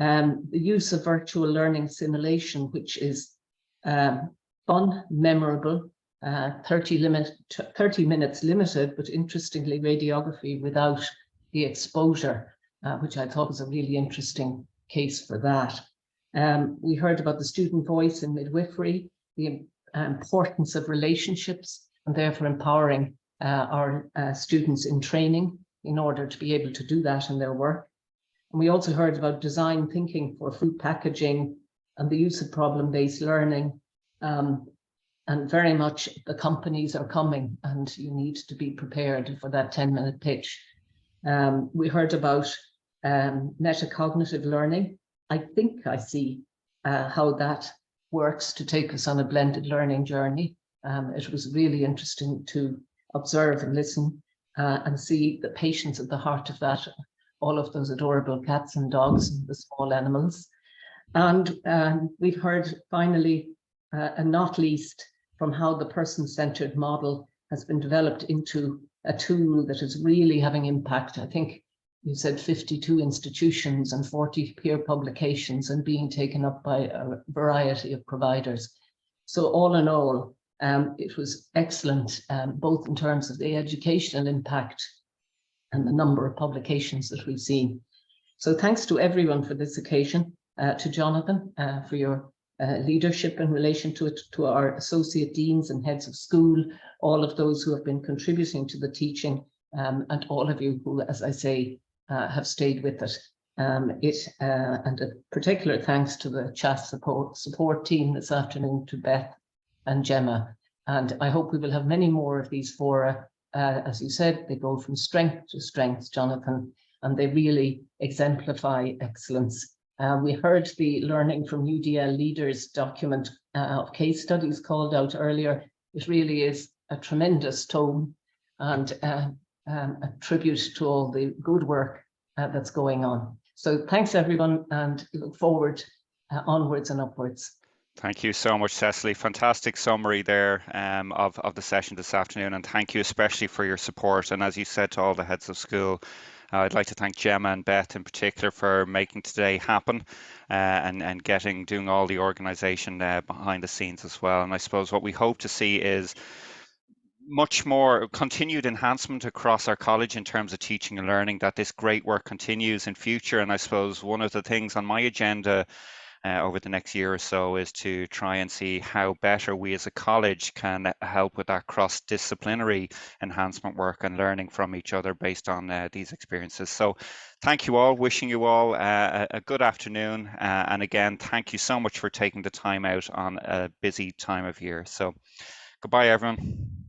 The use of virtual learning simulation, which is fun, memorable, 30 minutes limited, but interestingly, radiography without the exposure, which I thought was a really interesting case for that. We heard about the student voice in midwifery, the importance of relationships, and therefore empowering our students in training in order to be able to do that in their work. And we also heard about design thinking for food packaging and the use of problem-based learning. And very much the companies are coming and you need to be prepared for that 10-minute pitch. We heard about metacognitive learning. I think I see how that works to take us on a blended learning journey. It was really interesting to observe and listen. and see the patients at the heart of that, all of those adorable cats and dogs and the small animals. And we've heard finally, and not least, from how the person-centered model has been developed into a tool that is really having impact. I think you said 52 institutions and 40 peer publications and being taken up by a variety of providers. So all in all, it was excellent, both in terms of the educational impact and the number of publications that we've seen. So thanks to everyone for this occasion, to Jonathan for your leadership in relation to it, to our associate deans and heads of school, all of those who have been contributing to the teaching, and all of you who, as I say, have stayed with it. And a particular thanks to the CHAS support team this afternoon, to Beth and Gemma. And I hope we will have many more of these fora. As you said, they go from strength to strength, Jonathan, and they really exemplify excellence. We heard the Learning from UDL Leaders document of case studies called out earlier. It really is a tremendous tome and a tribute to all the good work that's going on. So thanks everyone, and look forward onwards and upwards. Thank you so much, Cecily. Fantastic summary there of the session this afternoon, and thank you especially for your support. And as you said to all the heads of school, I'd like to thank Gemma and Beth in particular for making today happen and doing all the organisation behind the scenes as well. And I suppose what we hope to see is much more continued enhancement across our college in terms of teaching and learning, that this great work continues in future. And I suppose one of the things on my agenda over the next year or so is to try and see how better we as a college can help with that cross-disciplinary enhancement work and learning from each other based on these experiences. So thank you all, wishing you all a good afternoon. And again, thank you so much for taking the time out on a busy time of year. So goodbye, everyone.